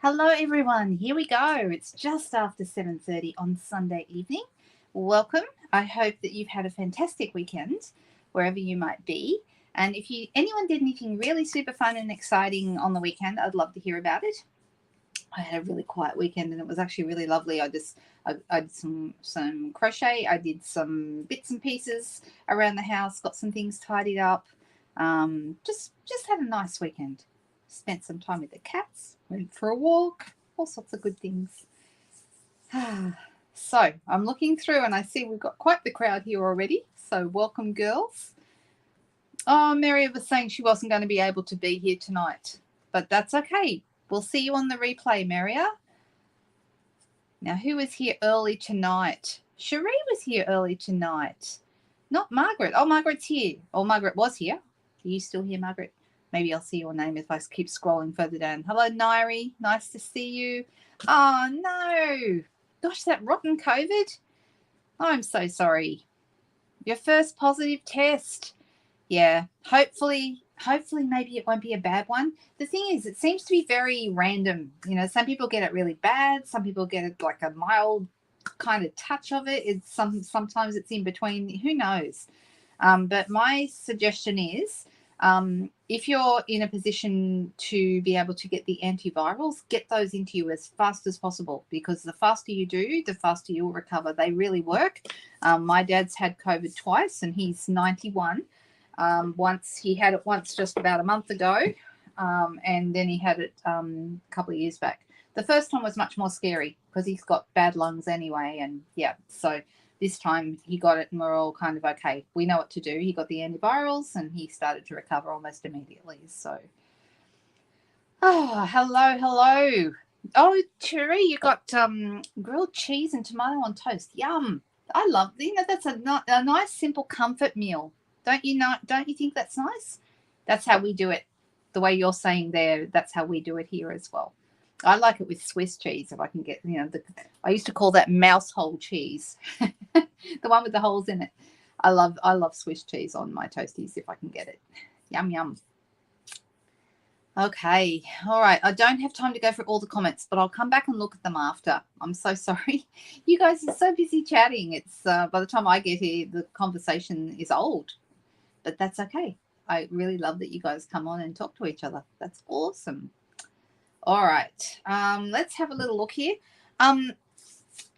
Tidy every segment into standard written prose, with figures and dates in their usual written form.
Hello everyone, here we go. It's just after 7:30 on Sunday evening. Welcome. I hope that you've had a fantastic weekend wherever you might be. And if anyone did anything really super fun and exciting on the weekend, I'd love to hear about it. I had a really quiet weekend and it was actually really lovely. I did some crochet. I did some bits and pieces around the house, got some things tidied up. Just had a nice weekend. Spent some time with the cats, went for a walk, all sorts of good things. So I'm looking through and I see we've got quite the crowd here already. So welcome, girls. Oh, Mary was saying she wasn't going to be able to be here tonight, but that's okay. We'll see you on the replay, Maria. Now, who was here early tonight? Cherie was here early tonight. Not Margaret. Oh, Margaret's here. Oh, Margaret was here. Are you still here, Margaret? Maybe I'll see your name if I keep scrolling further down. Hello, Nairi. Nice to see you. Oh, no. Gosh, that rotten COVID. I'm so sorry. Your first positive test. Yeah, hopefully maybe it won't be a bad one. The thing is, it seems to be very random. You know, some people get it really bad. Some people get it like a mild kind of touch of it. Sometimes it's in between. Who knows? But my suggestion is, if you're in a position to be able to get the antivirals, get those into you as fast as possible, because the faster you do, the faster you'll recover. They really work. My dad's had COVID twice and he's 91. He had it once just about a month ago, and then he had it a couple of years back. The first time was much more scary because he's got bad lungs anyway, and yeah, so this time he got it and we're all kind of okay. We know what to do. He got the antivirals and he started to recover almost immediately. So, oh, hello. Oh, Cherie, you got grilled cheese and tomato on toast. Yum. I love, that's a nice, simple comfort meal. Don't you think that's nice? That's how we do it. The way you're saying there, that's how we do it here as well. I like it with Swiss cheese if I can get, I used to call that mouse hole cheese, the one with the holes in it. I love Swiss cheese on my toasties if I can get it. Yum, yum. Okay. All right. I don't have time to go through all the comments, but I'll come back and look at them after. I'm so sorry. You guys are so busy chatting. It's by the time I get here, the conversation is old. But that's okay. I really love that you guys come on and talk to each other. That's awesome. All right. Let's have a little look here.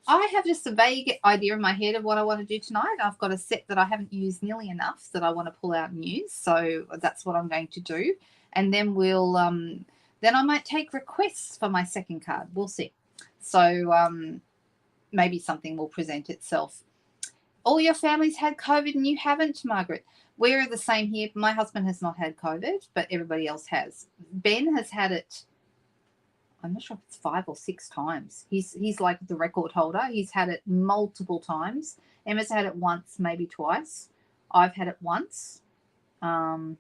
I have just a vague idea in my head of what I want to do tonight. I've got a set that I haven't used nearly enough that I want to pull out and use. So that's what I'm going to do. And then then I might take requests for my second card. We'll see. So maybe something will present itself. All your families had COVID and you haven't, Margaret. We're the same here. My husband has not had COVID, but everybody else has. Ben has had it, I'm not sure if it's 5 or 6 times. He's like the record holder. He's had it multiple times. Emma's had it once, maybe twice. I've had it once. And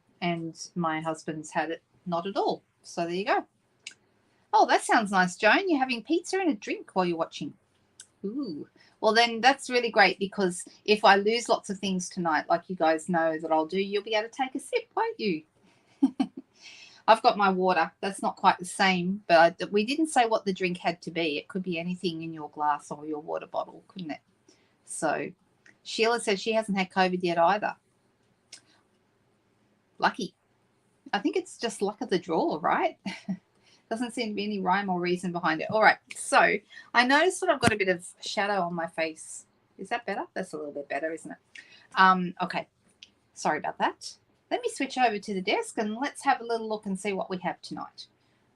my husband's had it not at all. So there you go. Oh, that sounds nice, Joan. You're having pizza and a drink while you're watching. Ooh. Well, then that's really great, because if I lose lots of things tonight, like you guys know that I'll do, you'll be able to take a sip, won't you? I've got my water. That's not quite the same, but we didn't say what the drink had to be. It could be anything in your glass or your water bottle, couldn't it? So Sheila says she hasn't had COVID yet either. Lucky. I think it's just luck of the draw, right? Doesn't seem to be any rhyme or reason behind it. All right. So I noticed that I've got a bit of shadow on my face. Is that better? That's a little bit better, isn't it? Okay. Sorry about that. Let me switch over to the desk and let's have a little look and see what we have tonight.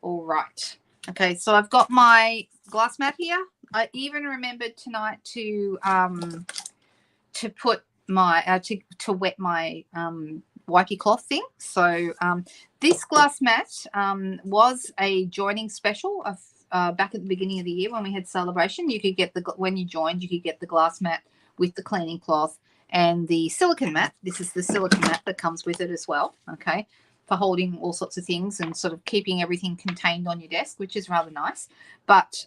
All right. Okay. So I've got my glass mat here. I even remembered tonight to put my to wet my wipey cloth thing. So this glass mat was a joining special of back at the beginning of the year when we had celebration. You could get when you joined, you could get the glass mat with the cleaning cloth and the silicone mat. This is the silicone mat that comes with it as well, okay, for holding all sorts of things and sort of keeping everything contained on your desk, which is rather nice. But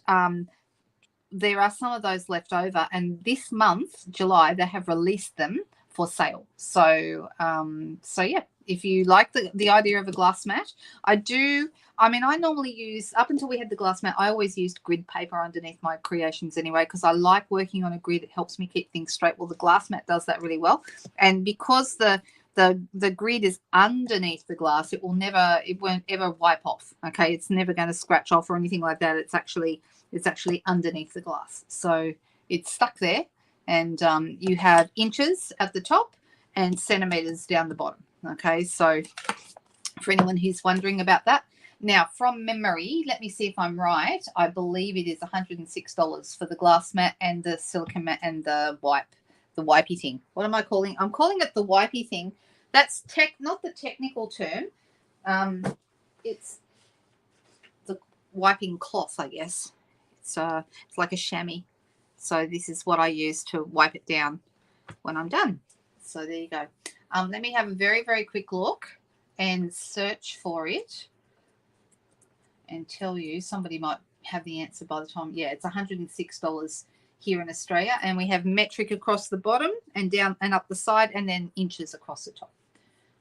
there are some of those left over, and this month, July, they have released them for sale. So yeah, if you like the idea of a glass mat, I normally use, up until we had the glass mat, I always used grid paper underneath my creations anyway, because I like working on a grid. It helps me keep things straight. Well, the glass mat does that really well. And because the grid is underneath the glass, it won't ever wipe off. Okay, it's never going to scratch off or anything like that. It's actually underneath the glass, so it's stuck there. And you have inches at the top and centimeters down the bottom. Okay, so for anyone who's wondering about that. Now, from memory, let me see if I'm right. I believe it is $106 for the glass mat and the silicone mat and the wipey thing. What am I calling? I'm calling it the wipey thing. That's not the technical term. It's the wiping cloth, I guess. It's like a chamois. So this is what I use to wipe it down when I'm done. So there you go. Let me have a very, very quick look and search for it and tell you. Somebody might have the answer by the time. Yeah, it's $106 here in Australia, and we have metric across the bottom and down and up the side, and then inches across the top.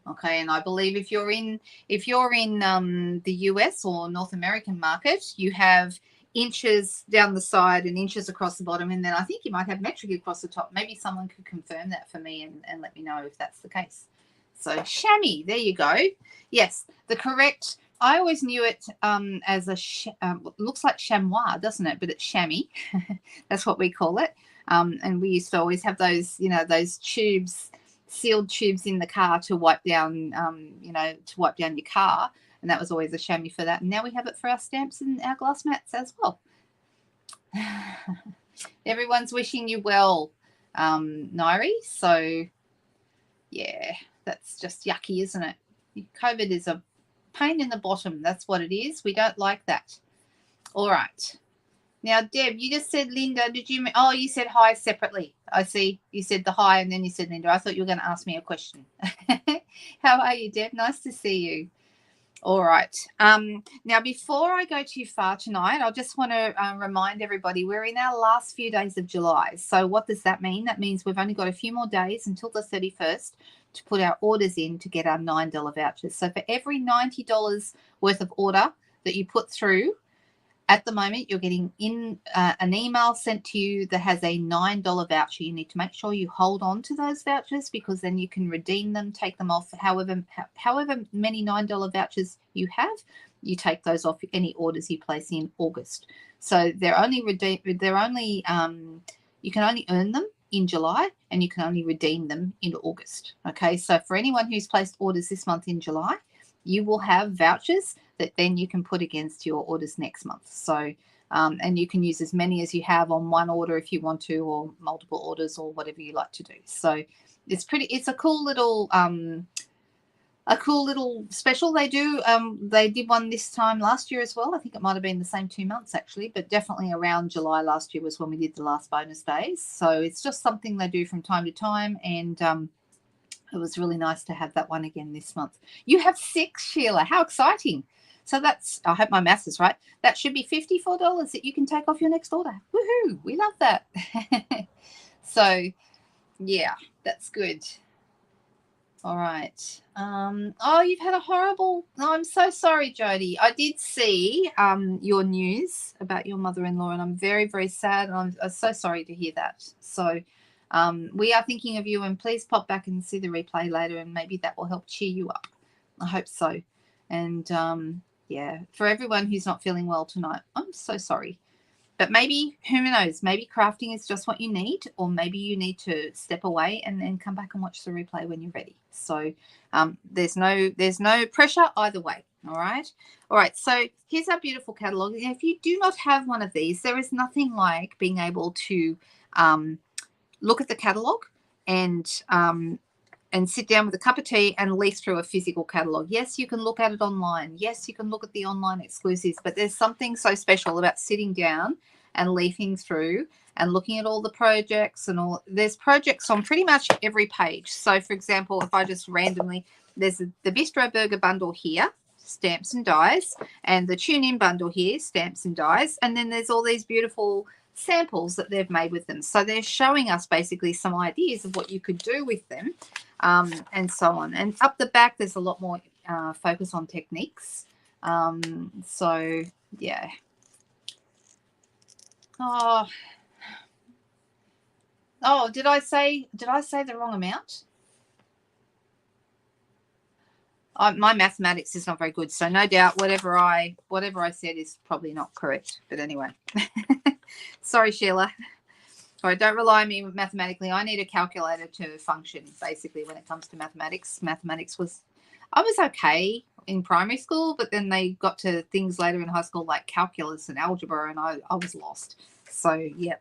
Okay, and I believe if you're in the US or North American market, you have inches down the side and inches across the bottom, and then I think you might have metric across the top. Maybe someone could confirm that for me and let me know if that's the case. So chamois, there you go. Yes, the correct. I always knew it as a looks like chamois, doesn't it? But it's chamois. That's what we call it. And we used to always have those, those tubes, sealed tubes in the car to wipe down, to wipe down your car. And that was always a chamois for that. And now we have it for our stamps and our glass mats as well. Everyone's wishing you well, Nairi. So, yeah, that's just yucky, isn't it? COVID is a pain in the bottom. That's what it is. We don't like that. All right. Now, Deb, you just said Linda. Did you? Oh, you said hi separately. I see. You said the hi and then you said Linda. I thought you were going to ask me a question. How are you, Deb? Nice to see you. All right. Now, before I go too far tonight, I just want to remind everybody we're in our last few days of July. So what does that mean? That means we've only got a few more days until the 31st to put our orders in to get our $9 vouchers. So for every $90 worth of order that you put through, at the moment, you're getting an email sent to you that has a $9 voucher. You need to make sure you hold on to those vouchers, because then you can redeem them, take them off. However many $9 vouchers you have, you take those off any orders you place in August. So you can only earn them in July, and you can only redeem them in August. Okay, so for anyone who's placed orders this month in July, you will have vouchers that then you can put against your orders next month. So, and you can use as many as you have on one order if you want to, or multiple orders, or whatever you like to do. So it's a cool little special they do. They did one this time last year as well. I think it might have been the same 2 months actually, but definitely around July last year was when we did the last bonus days. So it's just something they do from time to time, and it was really nice to have that one again this month. You have 6, Sheila. How exciting. So that's, I hope my maths is right, that should be $54 that you can take off your next order. Woohoo, we love that. So, yeah, that's good. All right. Oh, you've had a horrible, I'm so sorry, Jody. I did see your news about your mother-in-law, and I'm very, very sad, and I'm so sorry to hear that. So we are thinking of you, and please pop back and see the replay later, and maybe that will help cheer you up. I hope so. And yeah, for everyone who's not feeling well tonight, I'm so sorry. But maybe, who knows, maybe crafting is just what you need, or maybe you need to step away and then come back and watch the replay when you're ready. So there's no pressure either way. All right. So here's our beautiful catalog. If you do not have one of these, there is nothing like being able to look at the catalog and sit down with a cup of tea and leaf through a physical catalog. Yes, you can look at it online. Yes, you can look at the online exclusives, but there's something so special about sitting down and leafing through and looking at all the projects and all. There's projects on pretty much every page. So, for example, if I just randomly, there's the Bistro Burger bundle here, stamps and dies, and the Tune In bundle here, stamps and dies, and then there's all these beautiful samples that they've made with them. So they're showing us basically some ideas of what you could do with them. and so on. And up the back, there's a lot more focus on techniques. So, yeah. Oh, did I say the wrong amount? My mathematics is not very good, so no doubt whatever I said is probably not correct. But anyway, sorry, Sheila. Sorry, don't rely on me mathematically. I need a calculator to function, basically, when it comes to mathematics. I was okay in primary school, but then they got to things later in high school like calculus and algebra, and I was lost. So, yeah,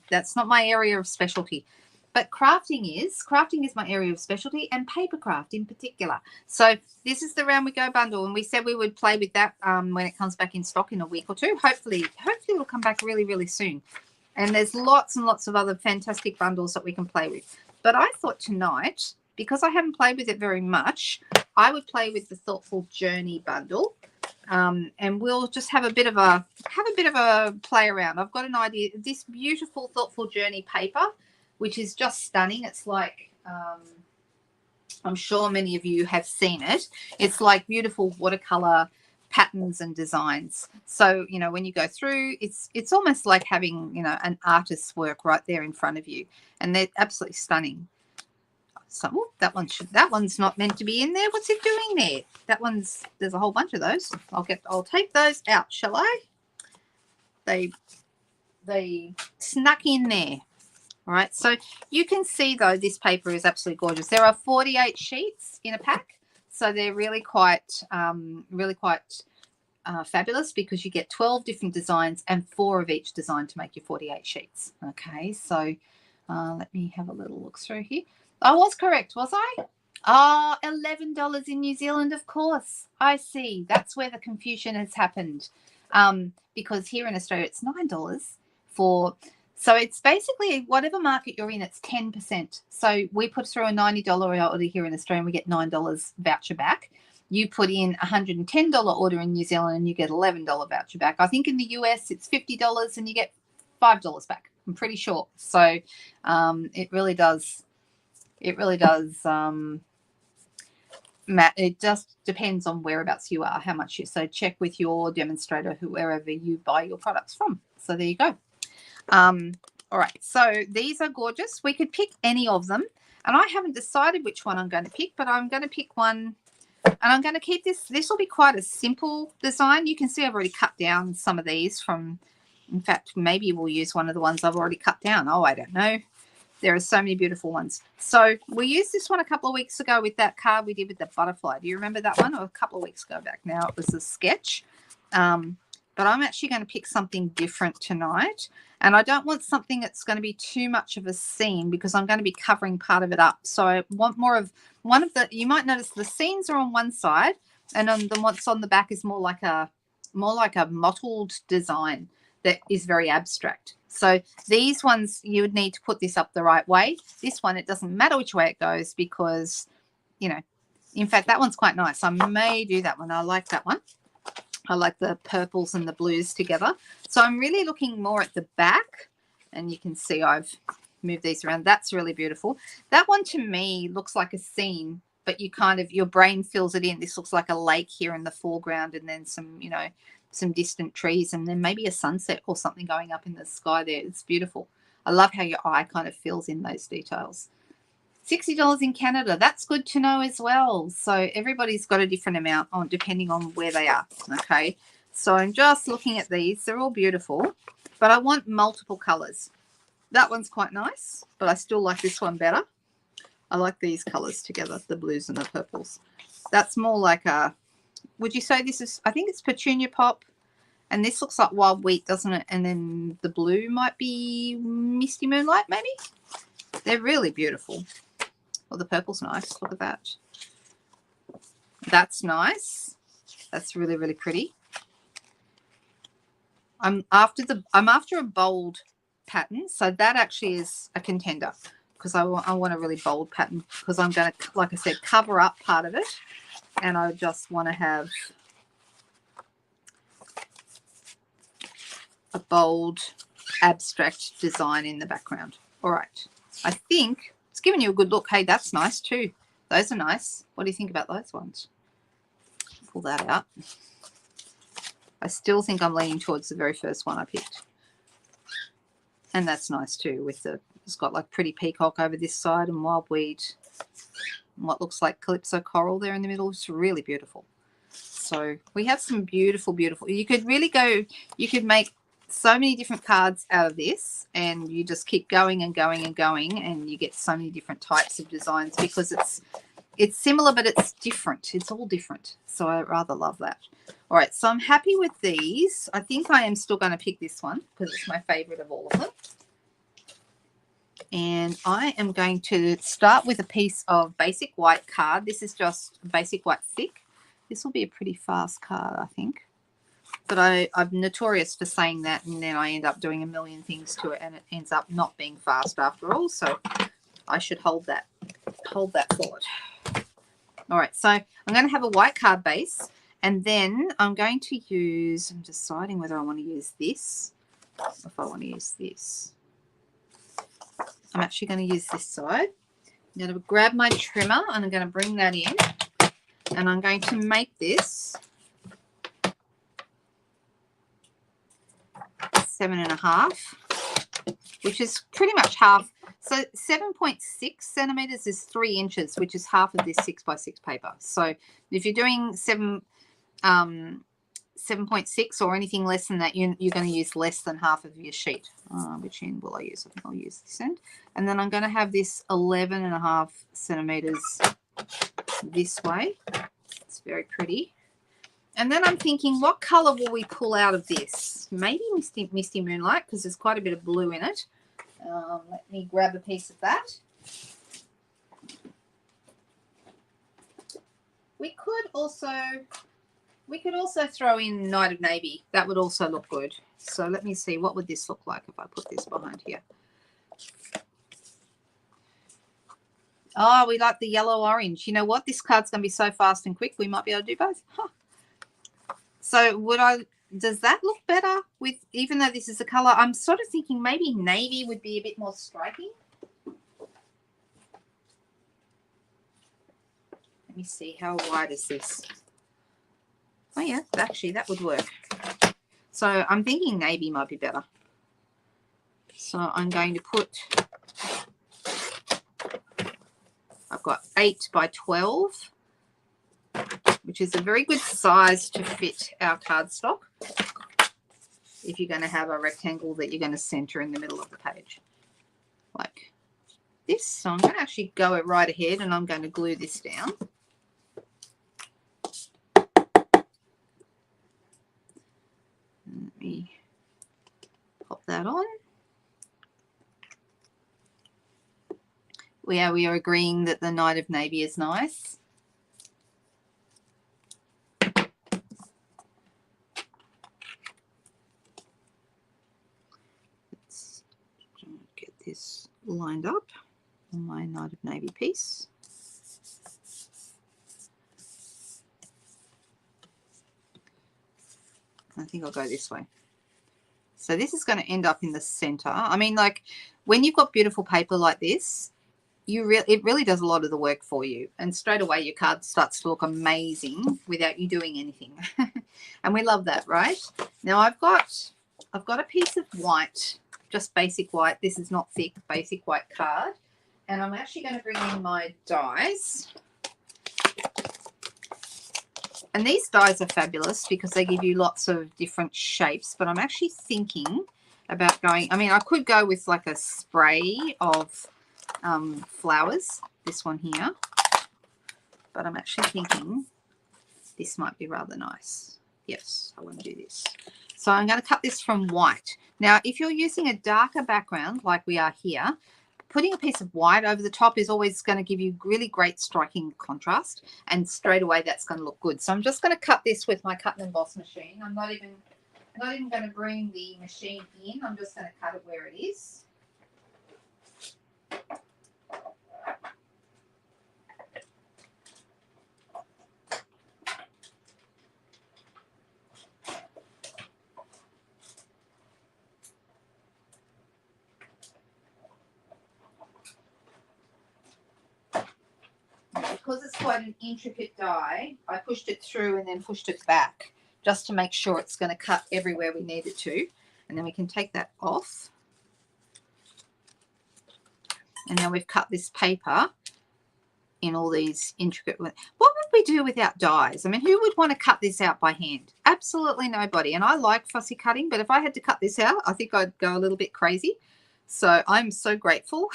that's not my area of specialty. But crafting is my area of specialty, and papercraft in particular. So this is the Round We Go bundle, and we said we would play with that when it comes back in stock in a week or two. Hopefully it'll come back really, really soon. And there's lots and lots of other fantastic bundles that we can play with. But I thought tonight, because I haven't played with it very much, I would play with the Thoughtful Journey bundle, and we'll just have a bit of a play around. I've got an idea. This beautiful Thoughtful Journey paper, which is just stunning. It's like, I'm sure many of you have seen it. It's like beautiful watercolor patterns and designs. So, when you go through, it's almost like having, an artist's work right there in front of you. And they're absolutely stunning. So that one's not meant to be in there. What's it doing there? There's a whole bunch of those. I'll take those out, shall I? They snuck in there. All right, so you can see, though, this paper is absolutely gorgeous. There are 48 sheets in a pack, so they're really quite fabulous, because you get 12 different designs and 4 of each design to make your 48 sheets. Okay, so let me have a little look through here. I was correct, was I? $11 in New Zealand, of course. I see. That's where the confusion has happened, because here in Australia it's $9 for... So it's basically whatever market you're in, it's 10%. So we put through a $90 order here in Australia and we get $9 voucher back. You put in a $110 order in New Zealand and you get $11 voucher back. I think in the US it's $50 and you get $5 back. I'm pretty sure. So it really does. It just depends on whereabouts you are, how much so check with your demonstrator, wherever you buy your products from. So there you go. All right, so these are gorgeous. We could pick any of them, and I haven't decided which one I'm going to pick, but I'm going to pick one, and I'm going to keep this. This will be quite a simple design. You can see I've already cut down some of these from, in fact, maybe we'll use one of the ones I've already cut down. Oh, I don't know. There are so many beautiful ones. So we used this one a couple of weeks ago with that card we did with the butterfly. Do you remember that one? Or a couple of weeks ago back now. It was a sketch. But I'm actually going to pick something different tonight. And I don't want something that's going to be too much of a scene, because I'm going to be covering part of it up. So I want more of one of the, you might notice the scenes are on one side, and on the what's on the back is more like a mottled design that is very abstract. So these ones, you would need to put this up the right way. This one, it doesn't matter which way it goes, because, in fact, that one's quite nice. I may do that one. I like that one. I like the purples and the blues together. So I'm really looking more at the back, and you can see I've moved these around. That's really beautiful. That one to me looks like a scene, but you kind of, your brain fills it in. This looks like a lake here in the foreground, and then some, some distant trees, and then maybe a sunset or something going up in the sky there. It's beautiful. I love how your eye kind of fills in those details. $60 in Canada. That's good to know as well. So everybody's got a different amount on depending on where they are. Okay. So I'm just looking at these. They're all beautiful, but I want multiple colors. That one's quite nice, but I still like this one better. I like these colors together, the blues and the purples. That's more like a, would you say this is, I think it's Petunia Pop, and this looks like Wild Wheat, doesn't it? And then the blue might be Misty Moonlight, maybe. They're really beautiful. Well, the purple's nice. Look at that. That's nice. That's really, really pretty. I'm after a bold pattern, so that actually is a contender, because I want a really bold pattern, because I'm going to, like I said, cover up part of it, and I just want to have a bold abstract design in the background. All right. I think It's giving you a good look. Hey, that's nice too. Those are nice. What do you think about those ones? Pull that out. I still think I'm leaning towards the very first one I picked. And that's nice too, with the, it's got like pretty peacock over this side and wild weed and what looks like calypso coral there in the middle. It's really beautiful. So we have some beautiful, beautiful. You could really go, you could make so many different cards out of this, and you just keep going and going and going, and you get so many different types of designs because it's similar, but it's different. It's all different. So I rather love that. All right, so I'm happy with these. I think I am still going to pick this one because it's my favorite of all of them. And I am going to start with a piece of basic white card. This is just basic white thick. This will be a pretty fast card, I think. But I'm notorious for saying that, and then I end up doing a million things to it, and it ends up not being fast after all. So I should hold that thought. All right, so I'm going to have a white card base, and then I'm going to use, I'm deciding whether I want to use this or if I want to use this. I'm actually going to use this side. I'm going to grab my trimmer, and I'm going to bring that in, and I'm going to make this 7.5, which is pretty much half. So 7.6 centimeters is 3 inches, which is half of this 6x6 paper. So if you're doing 7.6 or anything less than that, you're going to use less than half of your sheet. Which end will I use? I think I'll use this end. And then I'm going to have this 11.5 centimeters this way. It's very pretty. And then I'm thinking, what color will we pull out of this? Maybe Misty Moonlight, because there's quite a bit of blue in it. Let me grab a piece of that. We could also throw in Night of Navy. That would also look good. So let me see, what would this look like if I put this behind here? Oh, we like the yellow orange. You know what? This card's going to be so fast and quick, we might be able to do both. Huh. So does that look better with, even though this is a color? I'm sort of thinking maybe navy would be a bit more striking. Let me see, how wide is this? Oh yeah, actually that would work. So I'm thinking navy might be better. So I'm going to put, I've got 8 by 12. Which is a very good size to fit our cardstock if you're going to have a rectangle that you're going to center in the middle of the page like this. So I'm going to actually go it right ahead, and I'm going to glue this down. Let me pop that on. We are agreeing that the Night of Navy is nice. This lined up on my Night of Navy piece. I think I'll go this way. So this is going to end up in the center. I mean, like when you've got beautiful paper like this, it really does a lot of the work for you, and straight away your card starts to look amazing without you doing anything. And we love that, right? Now I've got a piece of white, just basic white. This is not thick, basic white card. And I'm actually going to bring in my dies. And these dies are fabulous because they give you lots of different shapes. But I'm actually thinking about going, I mean, I could go with like a spray of flowers, this one here. But I'm actually thinking this might be rather nice. Yes, I want to do this. So I'm going to cut this from white. Now, if you're using a darker background like we are here, putting a piece of white over the top is always going to give you really great striking contrast, and straight away that's going to look good. So I'm just going to cut this with my cut and emboss machine. I'm not even going to bring the machine in. I'm just going to cut it where it is. because it's quite an intricate die, I pushed it through and then pushed it back just to make sure it's going to cut everywhere we need it to. And then we can take that off. And now we've cut this paper in all these intricate. What would we do without dies? I mean, who would want to cut this out by hand? Absolutely nobody. And I like fussy cutting, but if I had to cut this out, I think I'd go a little bit crazy. So I'm so grateful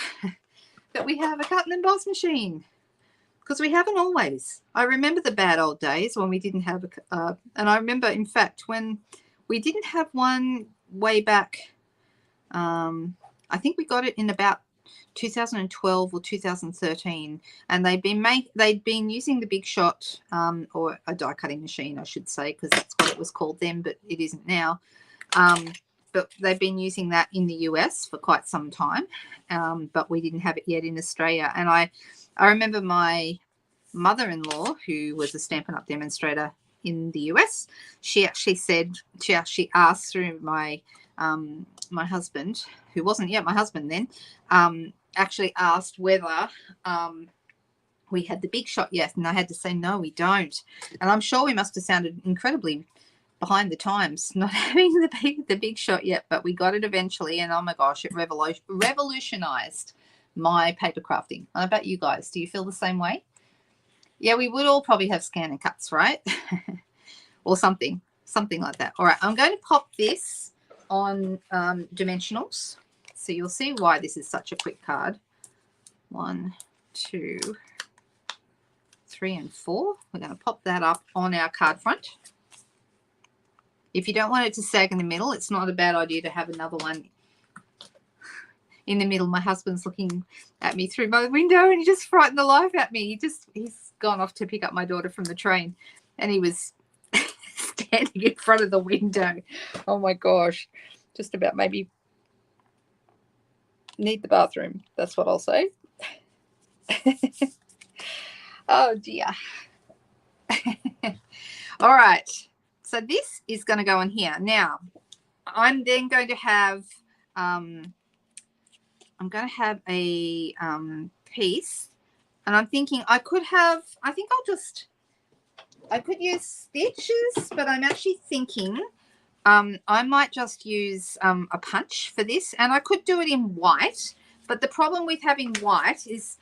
that we have a cut and emboss machine, because we haven't always. I remember the bad old days when we didn't have and I remember, in fact, when we didn't have one way back, I think we got it in about 2012 or 2013, and they'd been using the Big Shot, or a die cutting machine, I should say, because that's what it was called then, but it isn't now. But they've been using that in the US for quite some time, but we didn't have it yet in Australia. And I remember my mother-in-law, who was a Stampin' Up demonstrator in the US, she actually asked through my husband, who wasn't yet my husband then, actually asked whether we had the Big Shot yet, and I had to say no, we don't. And I'm sure we must have sounded incredibly behind the times not having the Big Shot yet, but we got it eventually, and oh my gosh, it revolutionized my paper crafting. I bet you guys, do you feel the same way? Yeah, we would all probably have scan and cuts, right? Or something like that. All right, I'm going to pop this on dimensionals, so you'll see why this is such a quick card. 1, 2, 3, and 4. We're going to pop that up on our card front. If you don't want it to sag in the middle, it's not a bad idea to have another one in the middle. My husband's looking at me through my window, and he just frightened the life out of me. He's gone off to pick up my daughter from the train, and he was standing in front of the window. Oh my gosh, just about maybe need the bathroom. That's what I'll say. Oh dear. All right, so this is going to go in here. Now I'm then going to have a piece, and I'm thinking I could use stitches, but I'm actually thinking I might just use a punch for this, and I could do it in white, but the problem with having white is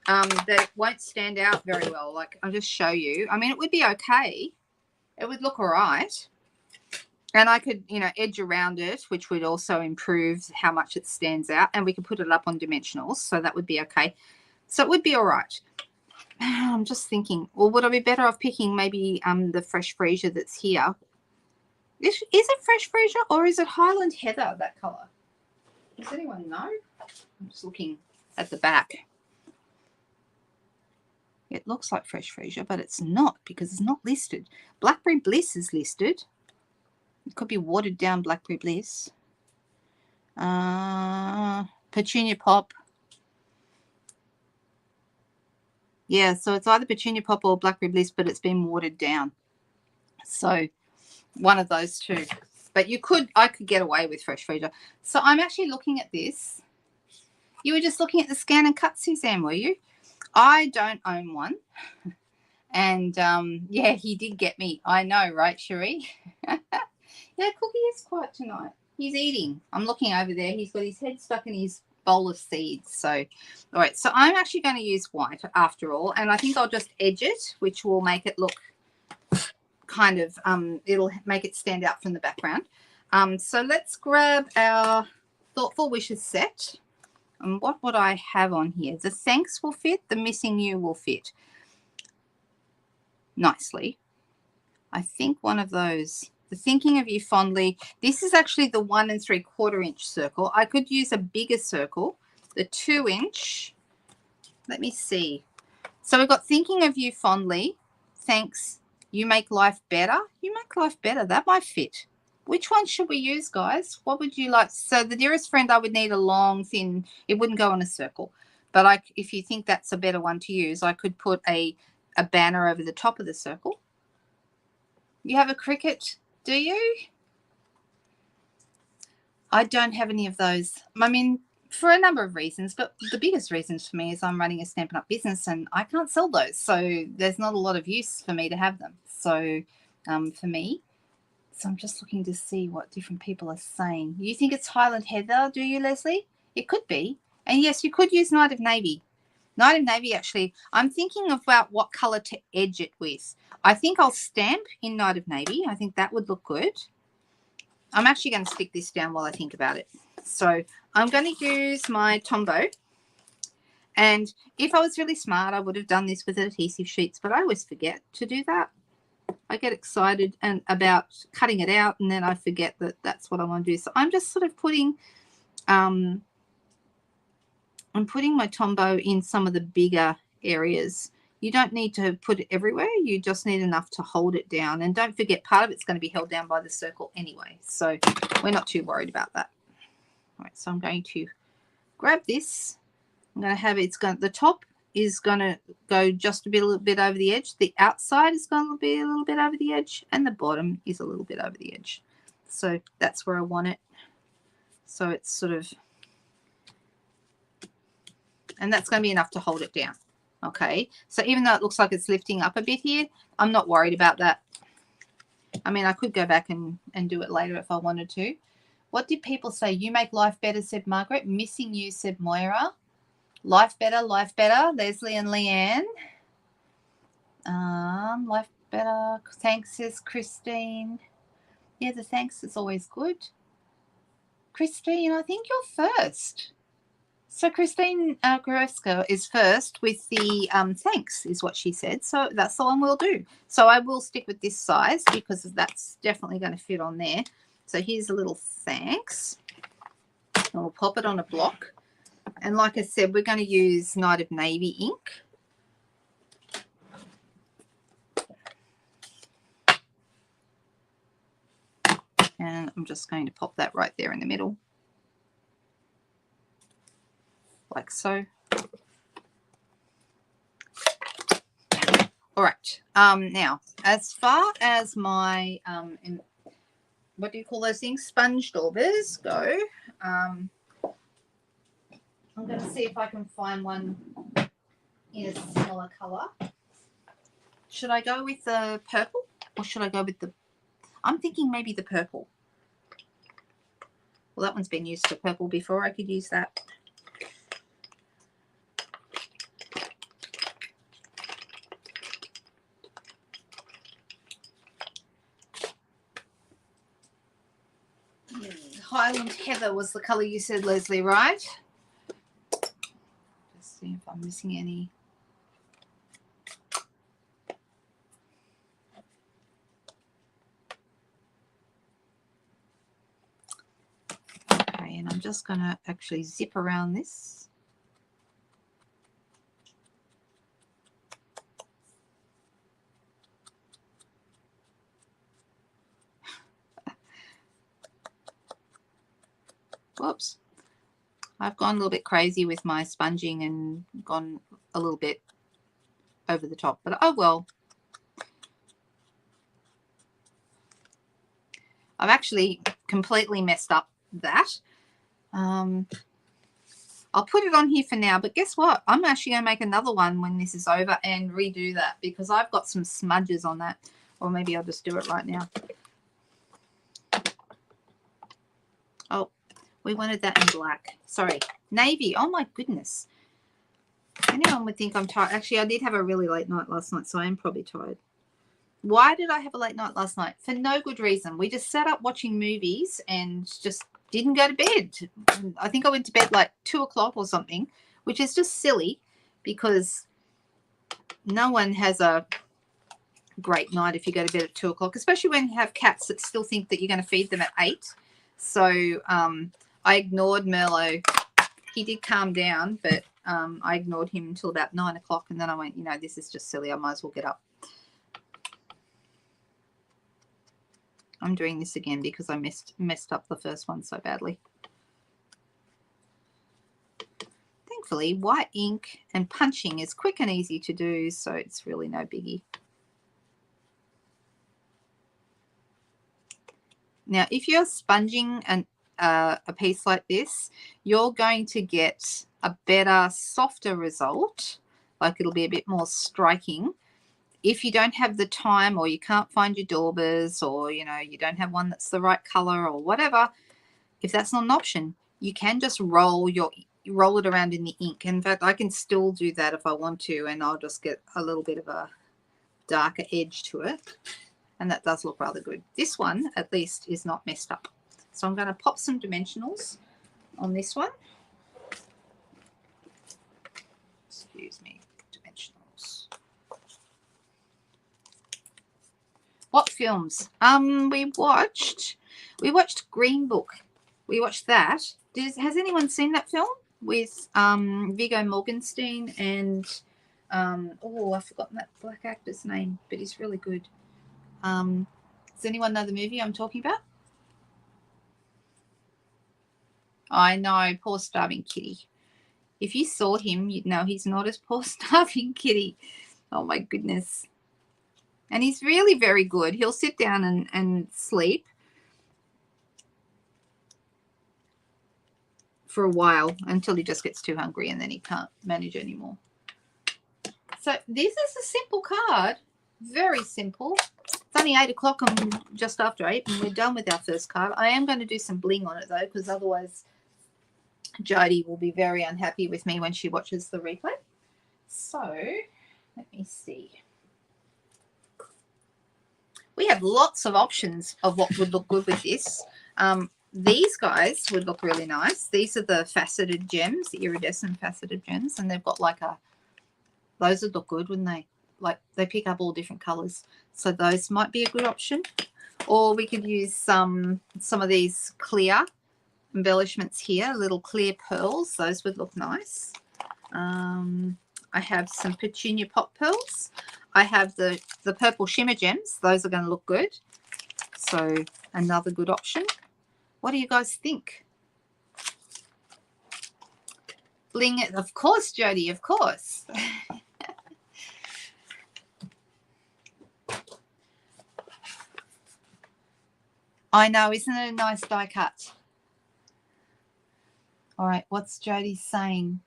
that it won't stand out very well. Like, I'll just show you. I mean, it would be okay. It would look all right. And I could, edge around it, which would also improve how much it stands out. And we could put it up on dimensionals, so that would be okay. So it would be all right. I'm just thinking, well, would I be better off picking maybe the fresh freesia that's here? Is it fresh freesia, or is it Highland Heather, that colour? Does anyone know? I'm just looking at the back. It looks like fresh freesia, but it's not, because it's not listed. Blackberry Bliss is listed. It could be watered down Blackberry Bliss. Petunia Pop. Yeah, so it's either Petunia Pop or Blackberry Bliss, but it's been watered down. So one of those two. But I could get away with fresh freesia. So I'm actually looking at this. You were just looking at the scan and cut, Suzanne, were you? I don't own one. And yeah, he did get me. I know, right, Cherie? Yeah, Cookie is quiet tonight. He's eating. I'm looking over there. He's got his head stuck in his bowl of seeds. So, all right. So I'm actually going to use white after all. And I think I'll just edge it, which will make it look kind of, it'll make it stand out from the background. So let's grab our Thoughtful Wishes set. And what would I have on here? The thanks will fit. The missing you will fit nicely. I think one of those. The thinking of you fondly. This is actually the 1 3/4 inch circle. I could use a bigger circle, the 2 inch. Let me see. So we've got thinking of you fondly. Thanks. You make life better. You make life better. That might fit. Which one should we use, guys? What would you like? So the dearest friend, I would need a long, thin. It wouldn't go in a circle. But if you think that's a better one to use, I could put a banner over the top of the circle. You have a cricket, do you? I don't have any of those. I mean, for a number of reasons, but the biggest reasons for me is I'm running a Stampin' Up business and I can't sell those. So there's not a lot of use for me to have them. So for me, so I'm just looking to see what different people are saying. You think it's Highland Heather, do you, Leslie? It could be. And yes, you could use Night of Navy. Night of Navy, actually, I'm thinking about what color to edge it with. I think I'll stamp in Night of Navy. I think that would look good. I'm actually going to stick this down while I think about it. So I'm going to use my Tombow. And if I was really smart, I would have done this with adhesive sheets, but I always forget to do that. I get excited and about cutting it out, and then I forget that that's what I want to do. So I'm just sort of putting, I'm putting my Tombow in some of the bigger areas. You don't need to put it everywhere. You just need enough to hold it down. And don't forget, part of it's going to be held down by the circle anyway. So we're not too worried about that. All right, so I'm going to grab this. I'm going to have the top is going to go just a little bit over the edge. The outside is going to be a little bit over the edge, and the bottom is a little bit over the edge. So that's where I want it. So it's sort of, and that's going to be enough to hold it down. Okay, so even though it looks like it's lifting up a bit here, I'm not worried about that. I mean, I could go back and do it later if I wanted to. What did people say? You make life better, said Margaret. Missing you, said Moira. Life better, Leslie and Leanne. Life better. Thanks, says Christine. Yeah, the thanks is always good. Christine, I think you're first. So Christine Gruevska is first with the thanks, is what she said. So that's the one we'll do. So I will stick with this size because that's definitely going to fit on there. So here's a little thanks. And we'll pop it on a block. And like I said, we're going to use Night of Navy ink. And I'm just going to pop that right there in the middle. Like so. All right. Now, as far as my, what do you call those things? Sponge daubers go. I'm going to see if I can find one in a similar color. Should I go with the purple or should I go with the, I'm thinking maybe the purple. Well, that one's been used for purple before. I could use that. Highland Heather was the color you said, Leslie, right? Just see if I'm missing any. Okay, and I'm just going to actually zip around this. Whoops. I've gone a little bit crazy with my sponging and gone a little bit over the top, but oh well. I've actually completely messed up that. I'll put it on here for now, but guess what? I'm actually going to make another one when this is over and redo that because I've got some smudges on that, or maybe I'll just do it right now. Oh, we wanted that in black. Sorry. Navy. Oh, my goodness. Anyone would think I'm tired. Actually, I did have a really late night last night, so I am probably tired. Why did I have a late night last night? For no good reason. We just sat up watching movies and just didn't go to bed. I think I went to bed like 2 o'clock or something, which is just silly because no one has a great night if you go to bed at 2 o'clock, especially when you have cats that still think that you're going to feed them at 8. So I ignored Merlot. He did calm down, but I ignored him until about 9 o'clock, and then I went, you know, this is just silly. I might as well get up. I'm doing this again because I messed up the first one so badly. Thankfully, white ink and punching is quick and easy to do, so it's really no biggie. Now, if you're sponging a piece like this, you're going to get a better, softer result. Like it'll be a bit more striking. If you don't have the time, or you can't find your daubers, or you know, you don't have one that's the right color or whatever, if that's not an option, you can just roll it around in the ink. In fact, I can still do that if I want to, and I'll just get a little bit of a darker edge to it, and that does look rather good. This one at least is not messed up. So I'm going to pop some dimensionals on this one. Excuse me, dimensionals. What films? We watched Green Book. We watched that. Has anyone seen that film with Viggo Mortensen and oh, I've forgotten that black actor's name, but he's really good. Does anyone know the movie I'm talking about? I know, poor starving kitty. If you saw him, you'd know he's not as poor starving kitty. Oh my goodness. And he's really very good. He'll sit down and sleep for a while until he just gets too hungry, and then he can't manage anymore. So this is a simple card. Very simple. It's only 8 o'clock and just after 8, and we're done with our first card. I am going to do some bling on it though, because otherwise Jody will be very unhappy with me when she watches the replay. So let me see. We have lots of options of what would look good with this. These guys would look really nice. These are the faceted gems, the iridescent faceted gems, and they've got like those would look good, wouldn't they? Like they pick up all different colors. So those might be a good option. Or we could use some of these clear embellishments here, little clear pearls. Those would look nice. I have some petunia pop pearls. I have the purple shimmer gems. Those are going to look good. So another good option. What do you guys think? Bling it, of course, Jody, of course. I know, isn't it a nice die cut? All right, what's Jody saying?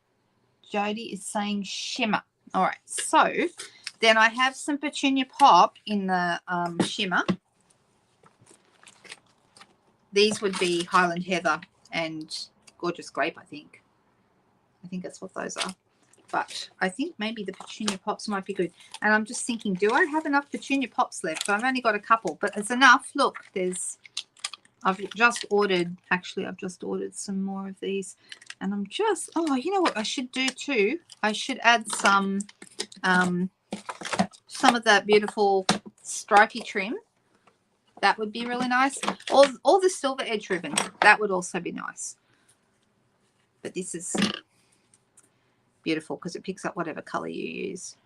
Jody is saying shimmer. All right, so then I have some petunia pop in the shimmer. These would be Highland Heather and Gorgeous Grape, I think. I think that's what those are. But I think maybe the petunia pops might be good. And I'm just thinking, do I have enough petunia pops left? I've only got a couple, but it's enough. Look, I've just ordered some more of these. And I'm just, oh, you know what I should do too? I should add some of that beautiful stripy trim. That would be really nice. Or the silver edge ribbon. That would also be nice. But this is beautiful because it picks up whatever color you use.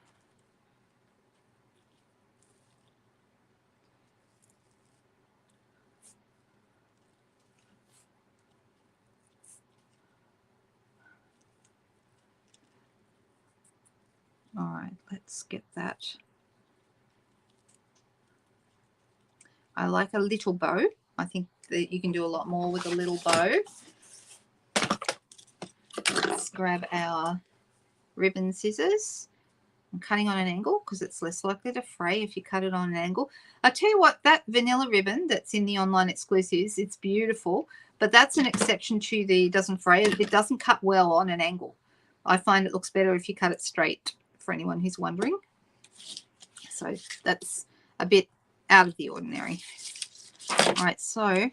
All right, let's get that. I like a little bow. I think that you can do a lot more with a little bow. Let's grab our ribbon scissors. I'm cutting on an angle because it's less likely to fray if you cut it on an angle. I tell you what, that vanilla ribbon that's in the online exclusives, it's beautiful, but that's an exception to the doesn't fray. It doesn't cut well on an angle. I find it looks better if you cut it straight, for anyone who's wondering. So that's a bit out of the ordinary. All right, so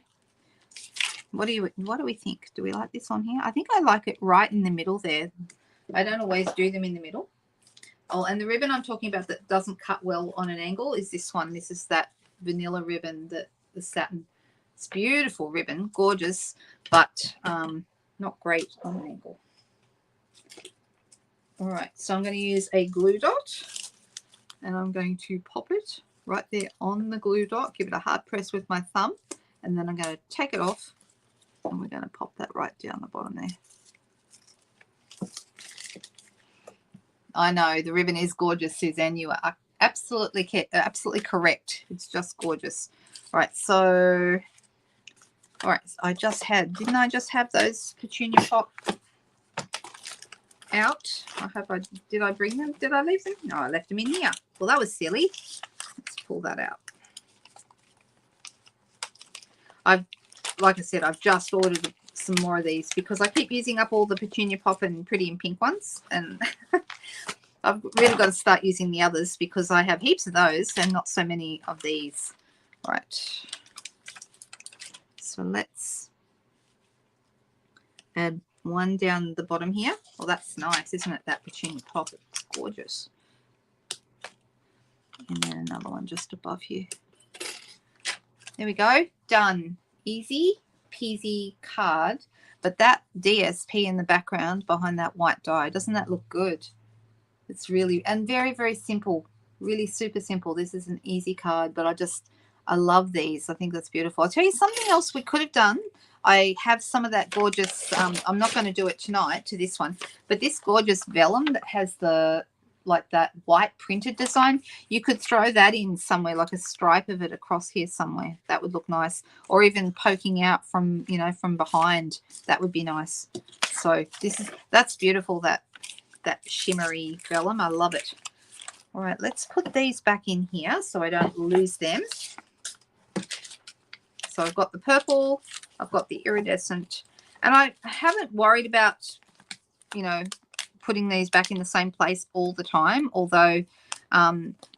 what do we think? Do we like this on here? I think I like it right in the middle there. I don't always do them in the middle. Oh, and the ribbon I'm talking about that doesn't cut well on an angle is this one. This is that vanilla ribbon, the satin. It's beautiful ribbon, gorgeous, but not great on an angle. All right, so I'm going to use a glue dot, and I'm going to pop it right there on the glue dot, give it a hard press with my thumb, and then I'm going to take it off, and we're going to pop that right down the bottom there. I know, the ribbon is gorgeous, Suzanne. You are absolutely correct. It's just gorgeous. All right, so All right, I just had, didn't I just have those petunia pop out? Did I bring them? Did I leave them? No, I left them in here. Well, that was silly. Let's pull that out. Like I said, I've just ordered some more of these because I keep using up all the petunia pop and pretty and pink ones, and I've really got to start using the others because I have heaps of those and not so many of these. Right. So let's add one down the bottom here. Well, that's nice, isn't it? That petunia pop. It's gorgeous. And then another one just above here. There we go. Done. Easy peasy card. But that DSP in the background behind that white die, doesn't that look good? It's really, and very, very simple. Really super simple. This is an easy card, but I love these. I think that's beautiful. I'll tell you something else we could have done. I have some of that gorgeous, I'm not going to do it tonight to this one, but this gorgeous vellum that has the, like that white printed design, you could throw that in somewhere, like a stripe of it across here somewhere. That would look nice. Or even poking out from, you know, from behind. That would be nice. So that's beautiful, that shimmery vellum. I love it. All right, let's put these back in here so I don't lose them. So I've got the purple, I've got the iridescent, and I haven't worried about, you know, putting these back in the same place all the time, although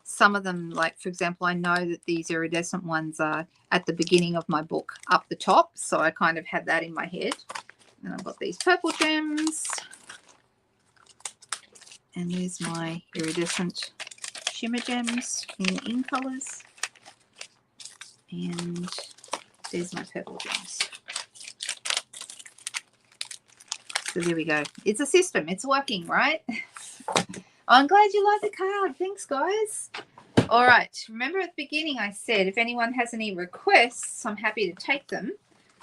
some of them, like for example, I know that these iridescent ones are at the beginning of my book up the top, so I kind of had that in my head. And I've got these purple gems, and there's my iridescent shimmer gems in the in colors, and there's my purple gems. So there we go. It's a system. It's working, right? I'm glad you like the card. Thanks, guys. All right. Remember at the beginning I said if anyone has any requests, I'm happy to take them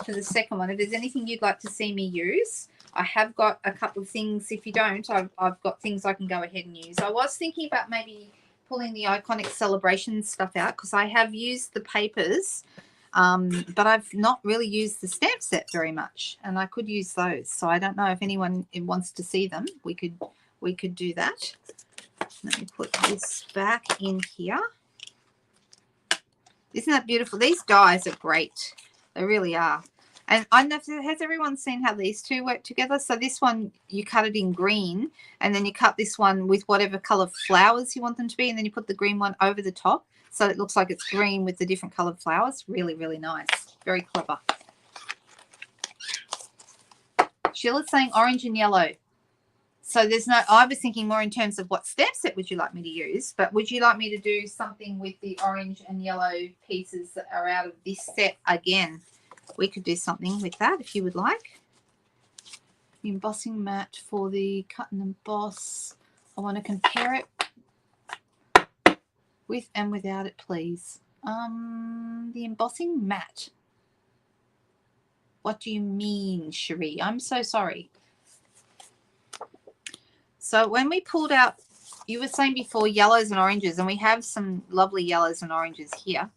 to the second one. If there's anything you'd like to see me use, I have got a couple of things. If you don't, I've got things I can go ahead and use. I was thinking about maybe pulling the Iconic Celebration stuff out because I have used the papers, but I've not really used the stamp set very much, and I could use those. So I don't know if anyone wants to see them. We could do that. Let me put this back in here. Isn't that beautiful? These dies are great. They really are. And I don't know, has everyone seen how these two work together? So this one, you cut it in green, and then you cut this one with whatever color flowers you want them to be, and then you put the green one over the top. So it looks like it's green with the different colored flowers. Really, really nice. Very clever. Sheila's saying orange and yellow. So there's no, I was thinking more in terms of what stamp set would you like me to use, but would you like me to do something with the orange and yellow pieces that are out of this set again? We could do something with that if you would like. The embossing mat for the cut and emboss. I want to compare it with and without it, please. The embossing mat. What do you mean, Cherie? I'm so sorry. So when we pulled out, you were saying before yellows and oranges, and we have some lovely yellows and oranges here.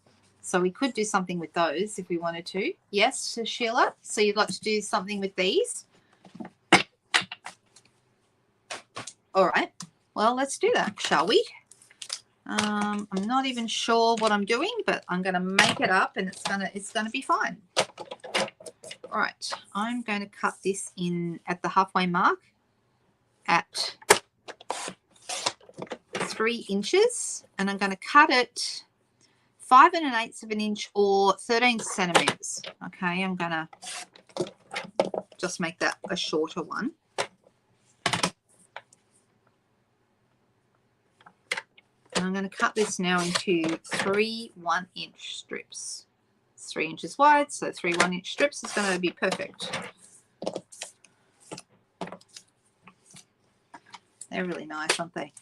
So we could do something with those if we wanted to. Yes, Sheila. So you'd like to do something with these? All right. Well, let's do that, shall we? I'm not even sure what I'm doing, but I'm going to make it up, and it's gonna be fine. All right. I'm going to cut this in at the halfway mark at 3 inches, and I'm going to cut it 5 1/8 of an inch or 13 centimeters. Okay, I'm going to just make that a shorter one. And I'm going to cut this now into 3 1-inch strips. It's 3 inches wide, so 3 1-inch strips is going to be perfect. They're really nice, aren't they?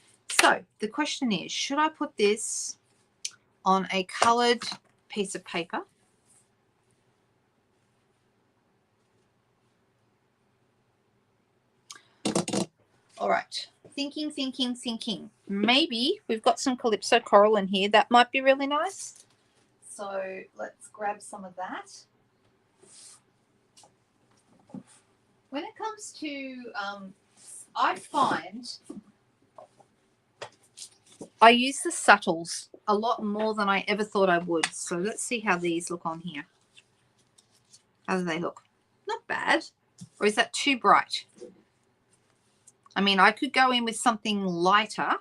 So the question is, should I put this on a coloured piece of paper? All right. Thinking. Maybe we've got some Calypso coral in here. That might be really nice. So let's grab some of that. comes to, I find I use the subtles a lot more than I ever thought I would. So let's see how these look on here. How do they look? Not bad. Or is that too bright? I mean, I could go in with something lighter,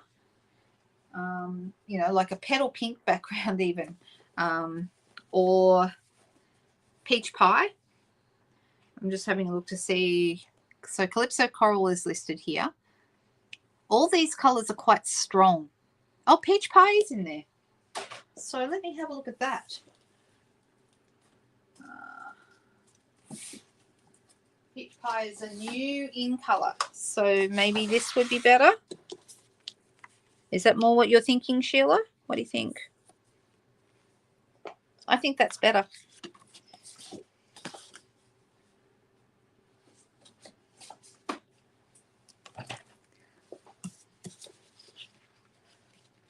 you know, like a petal pink background even, or peach pie. I'm just having a look to see. So Calypso Coral is listed here. All these colors are quite strong. Oh, peach pie is in there. So let me have a look at that. Peach pie is a new in color. So maybe this would be better. Is that more what you're thinking, Sheila? What do you think? I think that's better.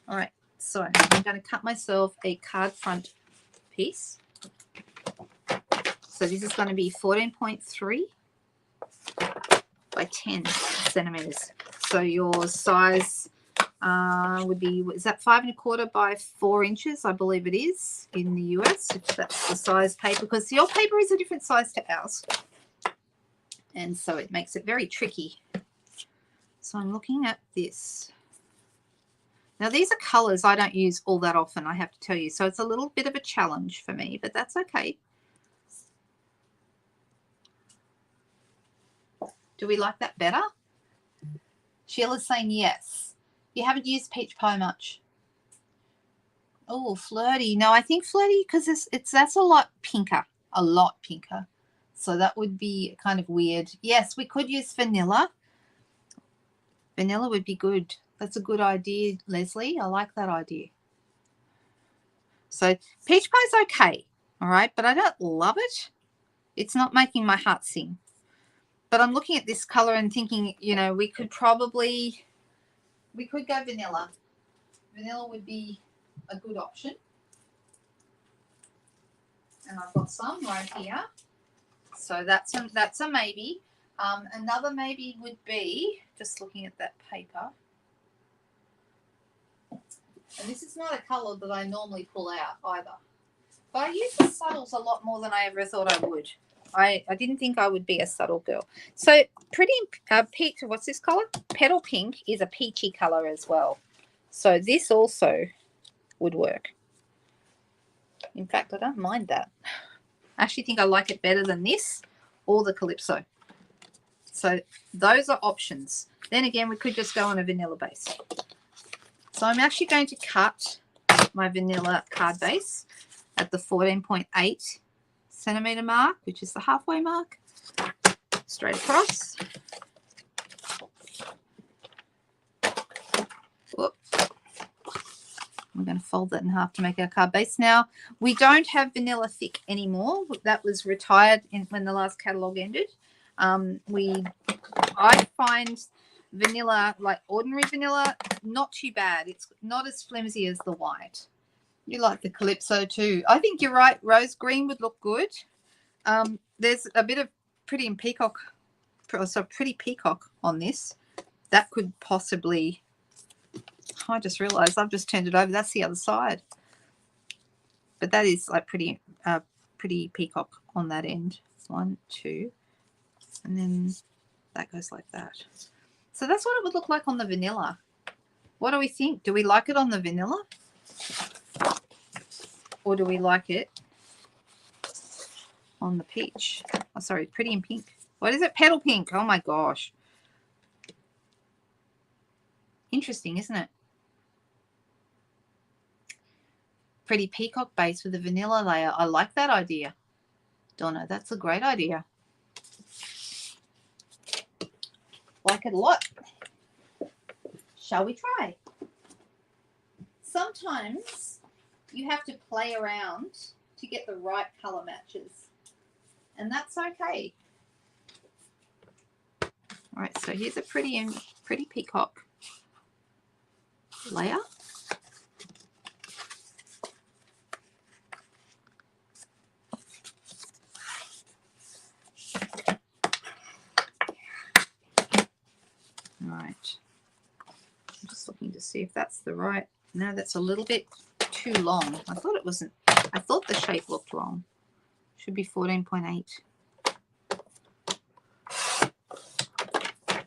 All right, so I'm going to cut myself a card front piece. So this is going to be 14.3 by 10 centimeters. So your size would be, is that 5 1/4 by 4 inches? I believe it is in the US, if that's the size paper, because your paper is a different size to ours. And so it makes it very tricky. So I'm looking at this. Now, these are colors I don't use all that often, I have to tell you. So it's a little bit of a challenge for me, but that's okay. Do we like that better? Sheila's saying yes. You haven't used peach pie much. Oh, flirty. No, I think flirty because that's a lot pinker. A lot pinker. So that would be kind of weird. Yes, we could use vanilla. Vanilla would be good. That's a good idea, Leslie. I like that idea. So peach pie's okay, all right, but I don't love it. It's not making my heart sing. But I'm looking at this color and thinking, you know, we could go vanilla. Vanilla would be a good option. And I've got some right here. So that's a maybe. Another maybe would be, just looking at that paper. And this is not a color that I normally pull out either. But I use the subtles a lot more than I ever thought I would. I didn't think I would be a subtle girl. So pretty peach, what's this color? Petal pink is a peachy color as well. So this also would work. In fact, I don't mind that. I actually think I like it better than this or the Calypso. So those are options. Then again, we could just go on a vanilla base. So I'm actually going to cut my vanilla card base at the 14.8 centimeter mark, which is the halfway mark, straight across. Whoop. I'm going to fold that in half to make our card base. Now, we don't have vanilla thick anymore. That was retired when the last catalogue ended. I find vanilla, like ordinary vanilla, not too bad. It's not as flimsy as the white. You like the Calypso too. I think you're right. Rose green would look good. There's a bit of pretty peacock on this. That could possibly, I just realized I've just turned it over. That's the other side. But that is like pretty peacock on that end. 1, 2, and then that goes like that. So that's what it would look like on the vanilla. What do we think? Do we like it on the vanilla? Or do we like it on the peach? Oh, sorry, pretty in pink. What is it? Petal pink. Oh, my gosh. Interesting, isn't it? Pretty peacock base with a vanilla layer. I like that idea. Donna, that's a great idea. Like it a lot. Shall we try? Sometimes you have to play around to get the right color matches, and that's okay. All right, so here's a pretty peacock layer. looking to see if that's the right. No, that's a little bit too long. I thought it wasn't. I thought the shape looked wrong. Should be 14.8.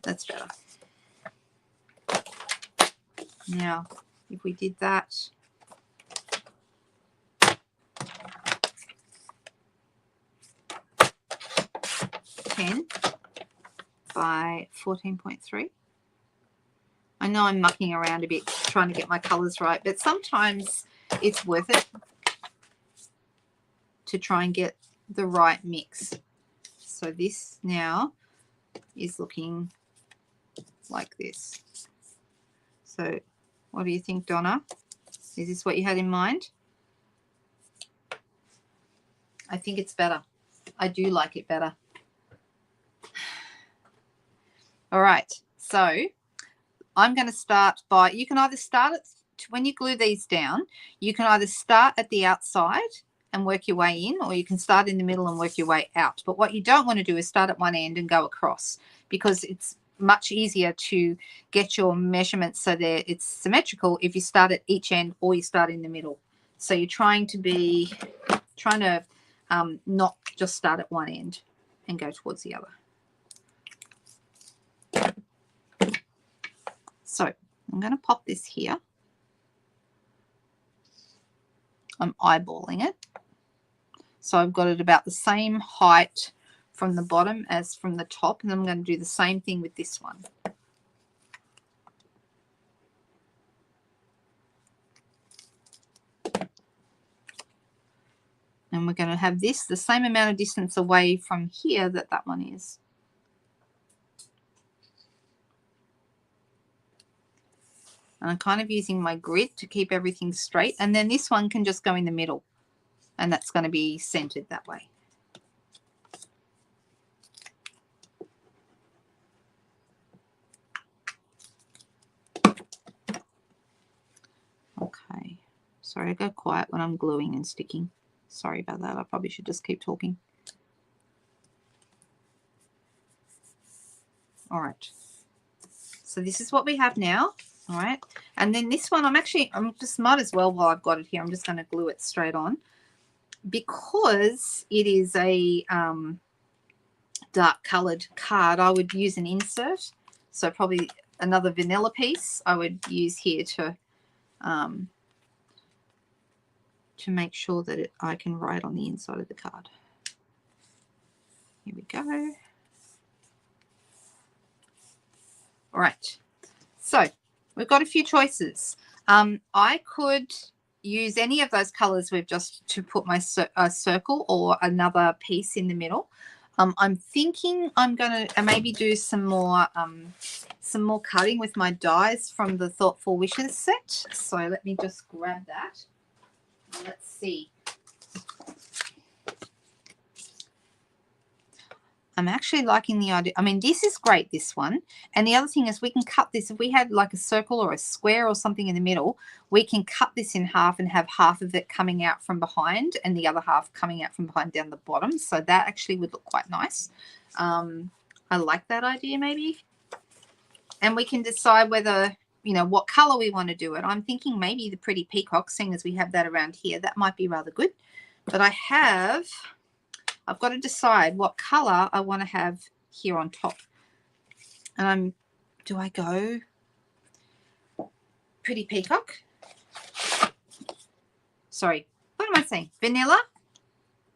That's better. Now, if we did that, by 14.3. I know I'm mucking around a bit trying to get my colors right, but sometimes it's worth it to try and get the right mix. So this now is looking like this. So what do you think, Donna? Is this what you had in mind? I think it's better. I do like it better. All right, so I'm going to start by, you can either start at, when you glue these down, you can either start at the outside and work your way in, or you can start in the middle and work your way out. But what you don't want to do is start at one end and go across, because it's much easier to get your measurements so that it's symmetrical if you start at each end or you start in the middle. So you're trying to not just start at one end and go towards the other. So I'm going to pop this here. I'm eyeballing it. So I've got it about the same height from the bottom as from the top, and I'm going to do the same thing with this one. And we're going to have this the same amount of distance away from here that that one is. And I'm kind of using my grid to keep everything straight. And then this one can just go in the middle. And that's going to be centered that way. Okay. Sorry, I go quiet when I'm gluing and sticking. Sorry about that. I probably should just keep talking. All right. So this is what we have now. All right. And then this one, I'm just might as well, while I've got it here, I'm just going to glue it straight on. Because it is a dark colored card, I would use an insert. So probably another vanilla piece I would use here to make sure that I can write on the inside of the card. Here we go. All right. So we've got a few choices. I could use any of those colors we've just to put my circle or another piece in the middle. I'm thinking I'm going to maybe do some more cutting with my dies from the Thoughtful Wishes set. So let me just grab that. Let's see. I'm actually liking the idea. I mean, this is great, this one. And the other thing is we can cut this. If we had like a circle or a square or something in the middle, we can cut this in half and have half of it coming out from behind and the other half coming out from behind down the bottom. So that actually would look quite nice. I like that idea maybe. And we can decide whether, you know, what color we want to do it. I'm thinking maybe the pretty peacock, seeing as we have that around here. That might be rather good. But I've got to decide what color I want to have here on top. And do I go pretty peacock? Sorry, what am I saying? Vanilla?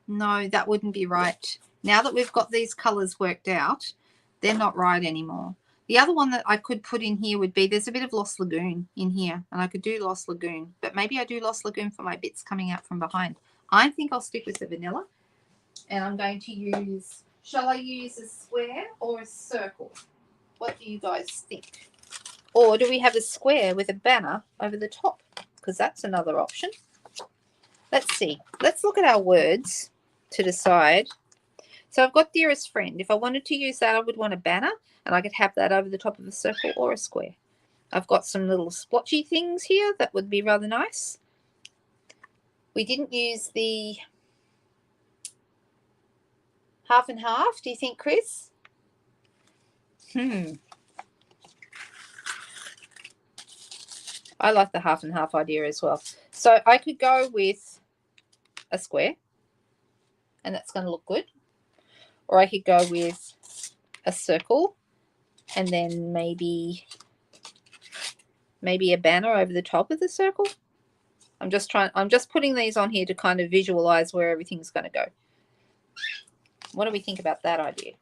No, that wouldn't be right. Now that we've got these colors worked out, they're not right anymore. The other one that I could put in here would be, there's a bit of Lost Lagoon in here, and I could do Lost Lagoon, but maybe I do Lost Lagoon for my bits coming out from behind. I think I'll stick with the vanilla. And I'm going to use, shall I use a square or a circle? What do you guys think? Or do we have a square with a banner over the top? Because that's another option. Let's see. Let's look at our words to decide. So I've got Dearest Friend. If I wanted to use that, I would want a banner, and I could have that over the top of a circle or a square. I've got some little splotchy things here that would be rather nice. We didn't use the half and half, do you think, Chris? I like the half and half idea as well. So I could go with a square, and that's going to look good. Or I could go with a circle, and then maybe a banner over the top of the circle. I'm just putting these on here to kind of visualize where everything's going to go. What do we think about that idea?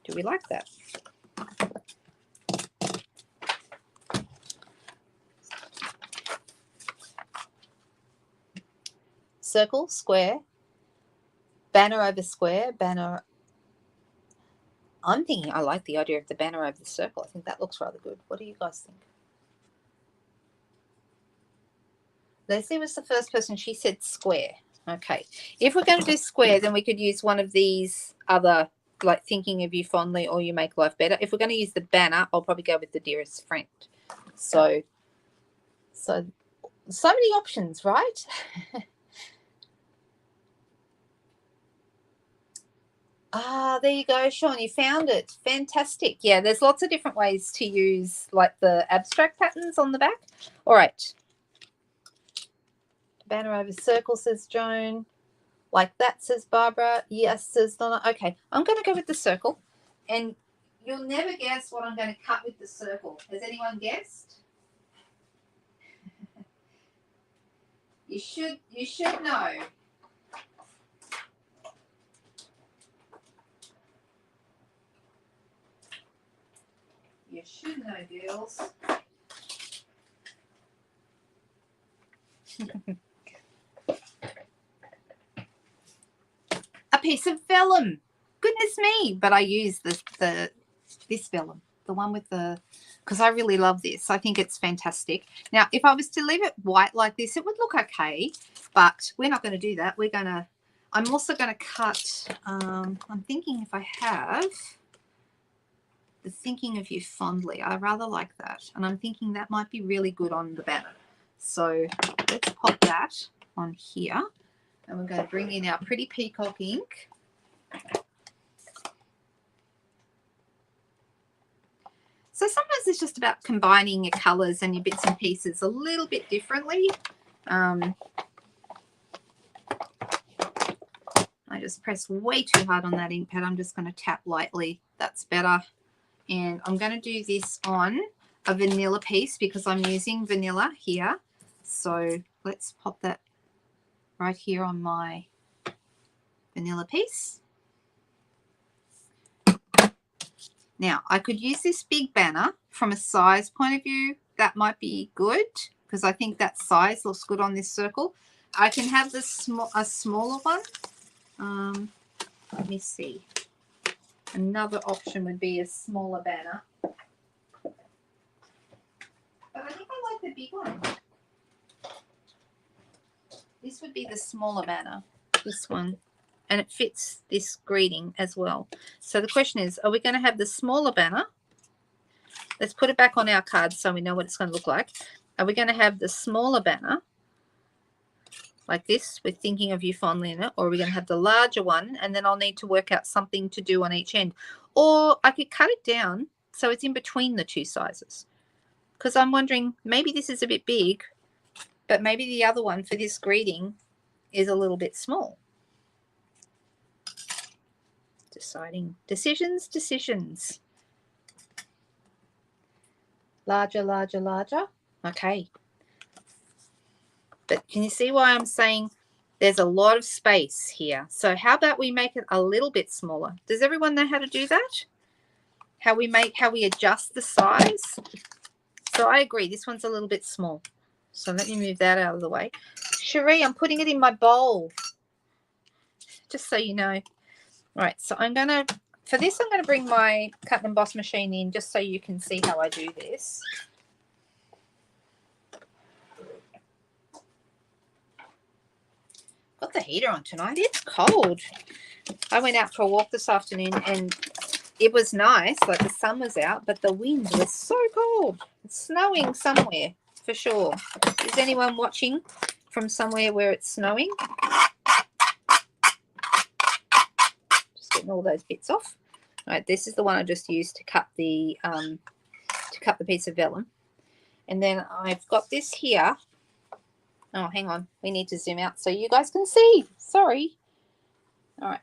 Do we like that? Circle, square, banner over square, banner. I'm thinking I like the idea of the banner over the circle. I think that looks rather good. What do you guys think? Leslie was the first person. She said square. Okay. If we're going to do square, then we could use one of these other, like Thinking of You Fondly or You Make Life Better. If we're going to use the banner, I'll probably go with the Dearest Friend. So many options, right? There you go, Sean. You found it. Fantastic. Yeah, there's lots of different ways to use like the abstract patterns on the back. All right. Banner over circle, says Joan. Like that, says Barbara. Yes, says Donna. Okay, I'm going to go with the circle. And you'll never guess what I'm going to cut with the circle. Has anyone guessed? You should know. You should know, girls. A piece of vellum. Goodness me. But I use this vellum, the one with the, because I really love this. I think it's fantastic. Now, if I was to leave it white like this, it would look okay, but we're not going to do that. I'm also going to cut, I'm thinking if I have the Thinking of You Fondly, I rather like that. And I'm thinking that might be really good on the banner. So let's pop that on here. And we're going to bring in our pretty peacock ink. So sometimes it's just about combining your colours and your bits and pieces a little bit differently. I just pressed way too hard on that ink pad. I'm just going to tap lightly. That's better. And I'm going to do this on a vanilla piece because I'm using vanilla here. So let's pop that right here on my vanilla piece. Now, I could use this big banner from a size point of view. That might be good because I think that size looks good on this circle. I can have a smaller one. Let me see. Another option would be a smaller banner. But I think I like the big one. This would be the smaller banner, this one. And it fits this greeting as well. So the question is, are we going to have the smaller banner? Let's put it back on our card so we know what it's going to look like. Are we going to have the smaller banner like this with Thinking of You Fondly in it? Or are we going to have the larger one? And then I'll need to work out something to do on each end. Or I could cut it down so it's in between the two sizes. Because I'm wondering, maybe this is a bit big, but maybe the other one for this greeting is a little bit small. Deciding. Decisions. Larger, larger, larger. Okay. But can you see why I'm saying there's a lot of space here? So how about we make it a little bit smaller? Does everyone know how to do that? How we adjust the size? So I agree. This one's a little bit small. So let me move that out of the way. Cherie, I'm putting it in my bowl. Just so you know. All right, so for this, I'm going to bring my cut and emboss machine in just so you can see how I do this. Got the heater on tonight. It's cold. I went out for a walk this afternoon and it was nice, like the sun was out, but the wind was so cold. It's snowing somewhere for sure. Is anyone watching from somewhere where it's snowing? Getting all those bits off. All right, this is the one I just used to cut the piece of vellum. And then I've got this here. Oh, hang on. We need to zoom out so you guys can see. Sorry. All right.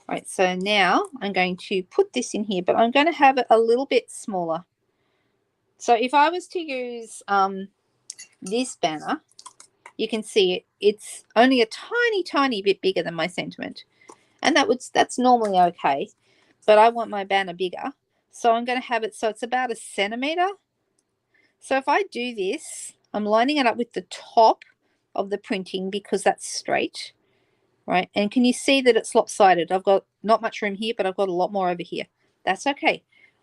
All right, so now I'm going to put this in here, but I'm going to have it a little bit smaller. So if I was to use this banner, you can see it's only a tiny bit bigger than my sentiment. And that's normally okay. But I want my banner bigger. So I'm going to have it so it's about 1 centimeter. So if I do this, I'm lining it up with the top of the printing because that's straight, right? And can you see that it's lopsided? I've got not much room here, but I've got a lot more over here. That's okay.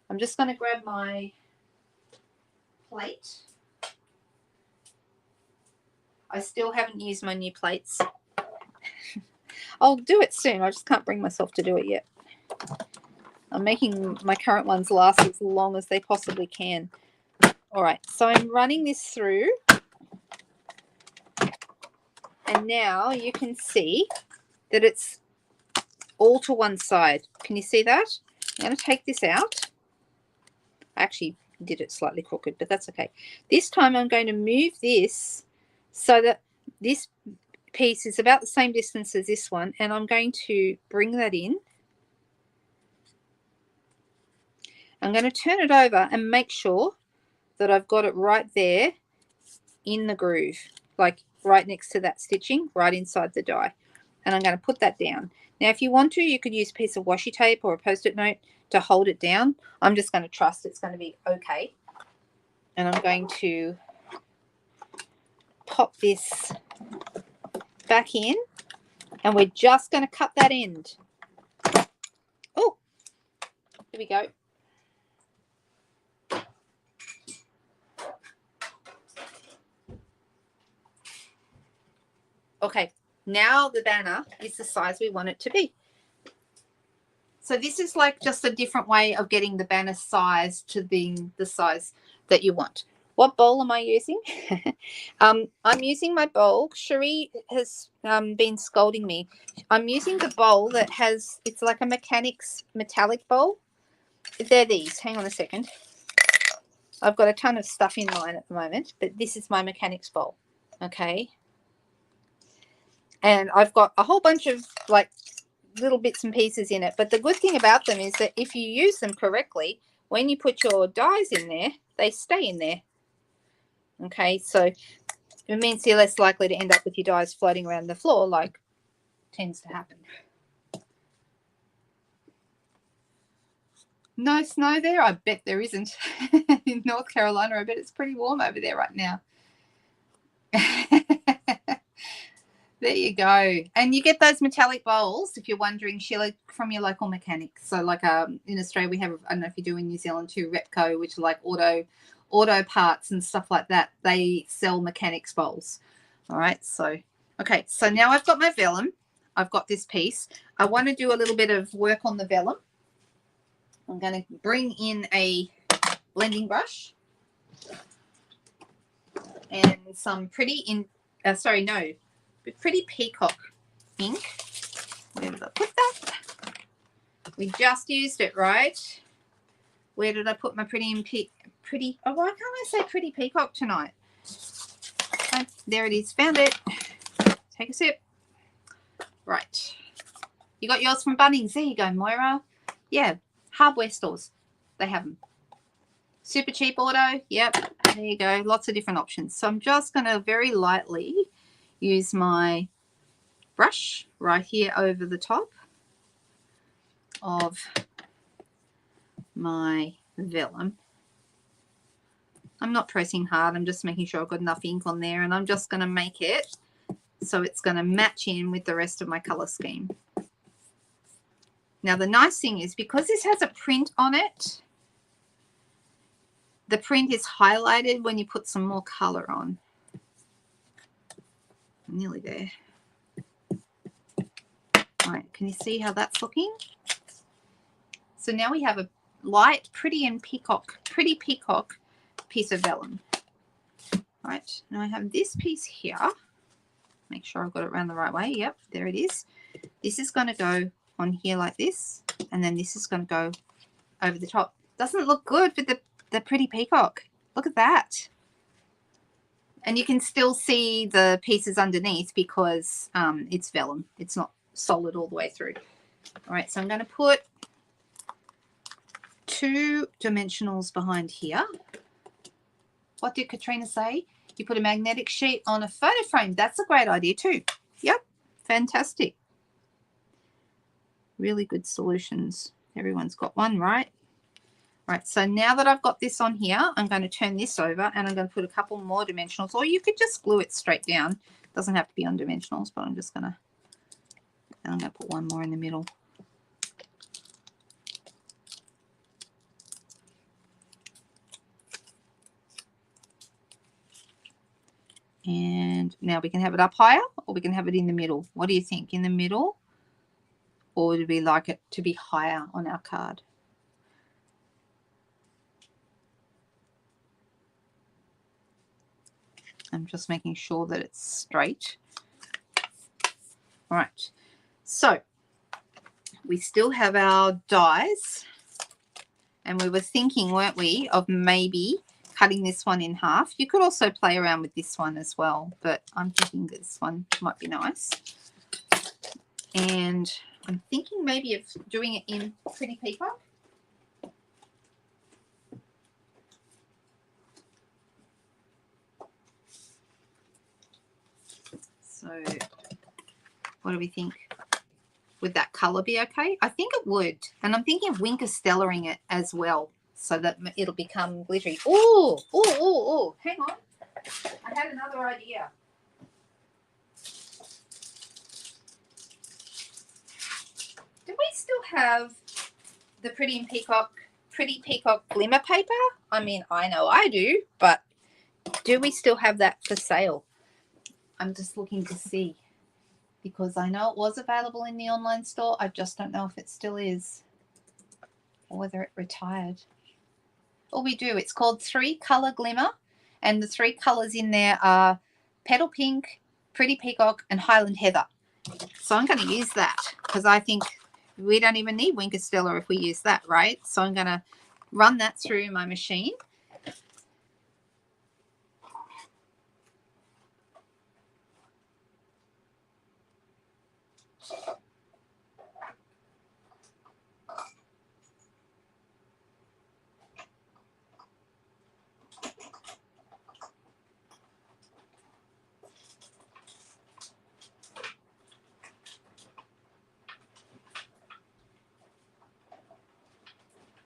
I'm just going to grab my plate. I still haven't used my new plates. I'll do it soon. I just can't bring myself to do it yet. I'm making my current ones last as long as they possibly can. All right, so I'm running this through. And now you can see that it's all to one side. Can you see that? I'm going to take this out. I actually did it slightly crooked, but that's okay. This time I'm going to move this so that this piece is about the same distance as this one, and I'm going to bring that in. I'm going to turn it over and make sure that I've got it right there in the groove, like right next to that stitching, right inside the die. And I'm going to put that down. Now, if you want to, you could use a piece of washi tape or a Post-it note to hold it down. I'm just going to trust it's going to be okay. And I'm going to pop this back in, and we're just going to cut that end. Oh, here we go. Okay, now the banner is the size we want it to be. So this is like just a different way of getting the banner size to being the size that you want. What bowl am I using? I'm using my bowl. Cherie has been scolding me. I'm using the bowl that has, it's like a mechanics metallic bowl. They're these. Hang on a second. I've got a ton of stuff in mine at the moment, but this is my mechanics bowl. Okay. And I've got a whole bunch of like little bits and pieces in it. But the good thing about them is that if you use them correctly, when you put your dies in there, they stay in there. Okay, so it means you're less likely to end up with your dies floating around the floor, like tends to happen. No snow there? I bet there isn't. In North Carolina, I bet it's pretty warm over there right now. There you go. And you get those metallic bowls, if you're wondering, Sheila, from your local mechanics. So like in Australia, we have, I don't know if you do in New Zealand too, Repco, which are like auto parts and stuff like that. They sell mechanics bowls. All right. So, okay. So now I've got my vellum. I've got this piece. I want to do a little bit of work on the vellum. I'm going to bring in a blending brush and some pretty pretty peacock ink. Where did I put that? We just used it, right? Where did I put my pretty? Oh, why can't I say pretty peacock tonight? Oh, there it is. Found it. Take a sip. Right. You got yours from Bunnings. There you go, Moira. Yeah, hardware stores. They have them. Super cheap auto. Yep. There you go. Lots of different options. So I'm just going to very lightly use my brush right here over the top of my vellum. I'm not pressing hard. I'm just making sure I've got enough ink on there, and I'm just going to make it so it's going to match in with the rest of my color scheme. Now, the nice thing is because this has a print on it, the print is highlighted when you put some more color on. I'm nearly there. All right, can you see how that's looking? So now we have a light, pretty peacock piece of vellum. All right, now I have this piece here. Make sure I've got it around the right way. Yep, there it is. This is going to go on here like this, and then this is going to go over the top. Doesn't it look good with the pretty peacock? Look at that. And you can still see the pieces underneath because it's vellum. It's not solid all the way through. All right, so I'm going to put 2 dimensionals behind here. What did Katrina say? You put a magnetic sheet on a photo frame. That's a great idea too. Yep, fantastic. Really good solutions. Everyone's got one, right? Right, so now that I've got this on here, I'm going to turn this over and I'm going to put a couple more dimensionals, or you could just glue it straight down. It doesn't have to be on dimensionals, but I'm going to put one more in the middle. And now we can have it up higher, or we can have it in the middle. What do you think? In the middle? Or would we like it to be higher on our card? I'm just making sure that it's straight. All right. So we still have our dies. And we were thinking, weren't we, of maybe cutting this one in half. You could also play around with this one as well, but I'm thinking this one might be nice. And I'm thinking maybe of doing it in Pretty Peacock. So what do we think? Would that colour be okay? I think it would. And I'm thinking of Winker Stellaring it as well so that it'll become glittery. Oh, oh, oh, oh, hang on. I had another idea. Do we still have the Pretty Peacock glimmer paper? I mean, I know I do, but do we still have that for sale? I'm just looking to see, because I know it was available in the online store. I just don't know if it still is, or whether it retired. Oh, we do. It's called 3 Color Glimmer, and the 3 colors in there are Petal Pink, Pretty Peacock, and Highland Heather. So I'm going to use that because I think we don't even need Winker Stella if we use that, right? So I'm going to run that through my machine.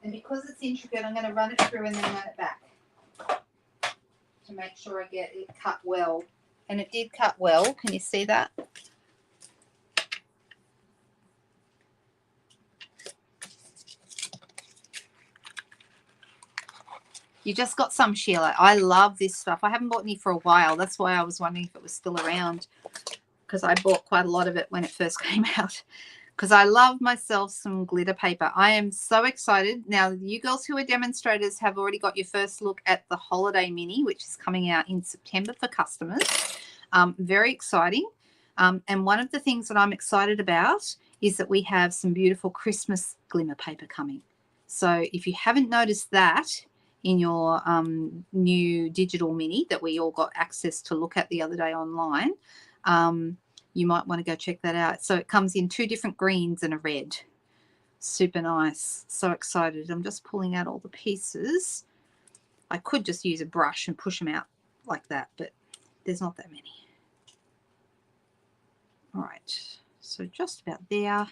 And because it's intricate, I'm going to run it through and then run it back to make sure I get it cut well. And it did cut well. Can you see that? You just got some, Sheila. I love this stuff. I haven't bought any for a while. That's why I was wondering if it was still around, because I bought quite a lot of it when it first came out, because I love myself some glitter paper. I am so excited. Now, you girls who are demonstrators have already got your first look at the Holiday Mini, which is coming out in September for customers. Very exciting. And one of the things that I'm excited about is that we have some beautiful Christmas glimmer paper coming. So if you haven't noticed that in your new digital mini that we all got access to look at the other day online, you might want to go check that out. So it comes in 2 different greens and a red. Super nice. So excited. I'm just pulling out all the pieces. I could just use a brush and push them out like that, but there's not that many. All right. So just about there.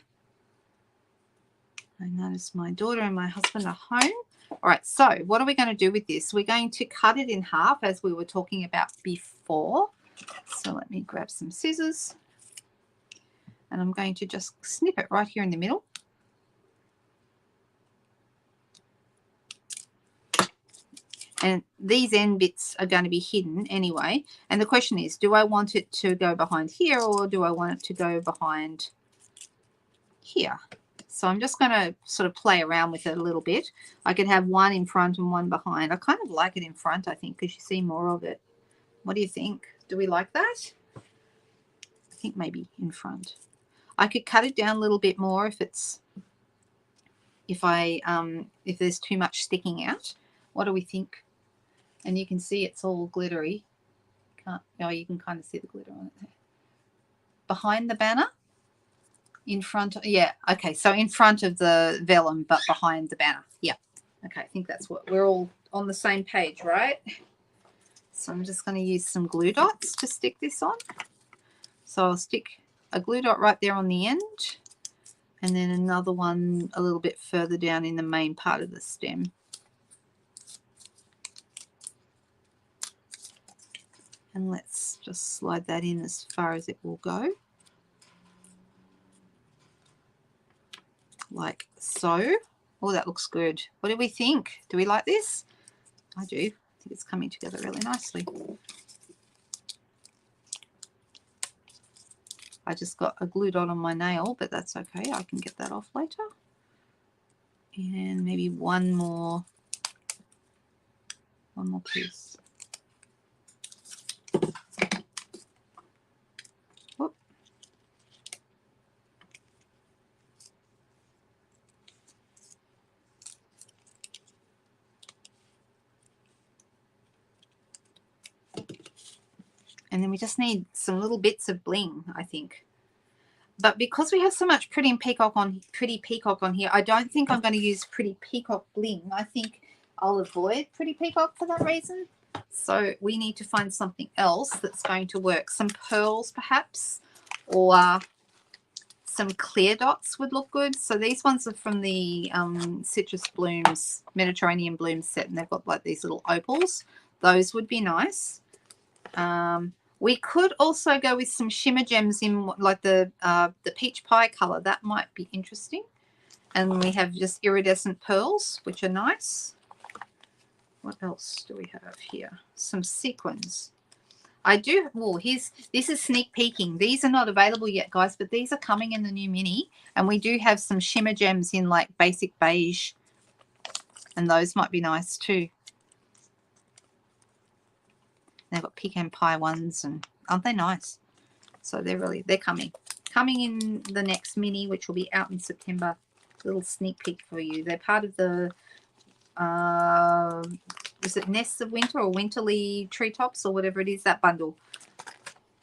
I notice my daughter and my husband are home. All right, so what are we going to do with this? We're going to cut it in half as we were talking about before. So let me grab some scissors. And I'm going to just snip it right here in the middle. And these end bits are going to be hidden anyway. And the question is, do I want it to go behind here or do I want it to go behind here? So I'm just going to sort of play around with it a little bit. I could have one in front and one behind. I kind of like it in front, I think, because you see more of it. What do you think? Do we like that? I think maybe in front. I could cut it down a little bit more if there's too much sticking out. What do we think? And you can see it's all glittery. Oh, you can kind of see the glitter on it there. Behind the banner, in front of, yeah, okay, so in front of the vellum, but behind the banner. Yeah, okay, I think that's what we're all on the same page, right? So I'm just going to use some glue dots to stick this on. So I'll stick a glue dot right there on the end, and then another one a little bit further down in the main part of the stem. And let's just slide that in as far as it will go. Like so. Oh, that looks good. What do we think? Do we like this? I do. I think it's coming together really nicely. I just got a glue dot on my nail, but that's okay. I can get that off later. And maybe one more piece. Whoop. And then we just need some little bits of bling, I think. But because we have so much pretty peacock on here, I don't think I'm going to use pretty peacock bling. I think I'll avoid pretty peacock for that reason. So we need to find something else that's going to work. Some pearls perhaps, or some clear dots would look good. So these ones are from the Citrus Blooms, Mediterranean Blooms set, and they've got like these little opals. Those would be nice. We could also go with some shimmer gems in like the peach pie color. That might be interesting. And we have just iridescent pearls, which are nice. What else do we have here? Some sequins. I do. Well, this is sneak peeking. These are not available yet, guys, but these are coming in the new mini. And we do have some shimmer gems in like basic beige. And those might be nice too. They've got pecan pie ones, and aren't they nice? So they're coming in the next mini, which will be out in September. Little sneak peek for you. They're part of the is it Nests of Winter or Winterly Treetops or whatever it is, that bundle.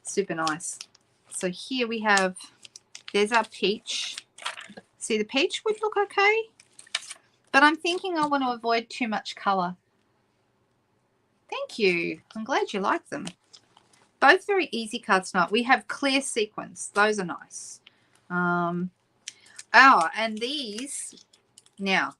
Super nice. So here we have, there's our peach. See, the peach would look okay, but I'm thinking I want to avoid too much color. Thank you. I'm glad you like them. Both very easy cards tonight. We have clear sequins. Those are nice. And these, now,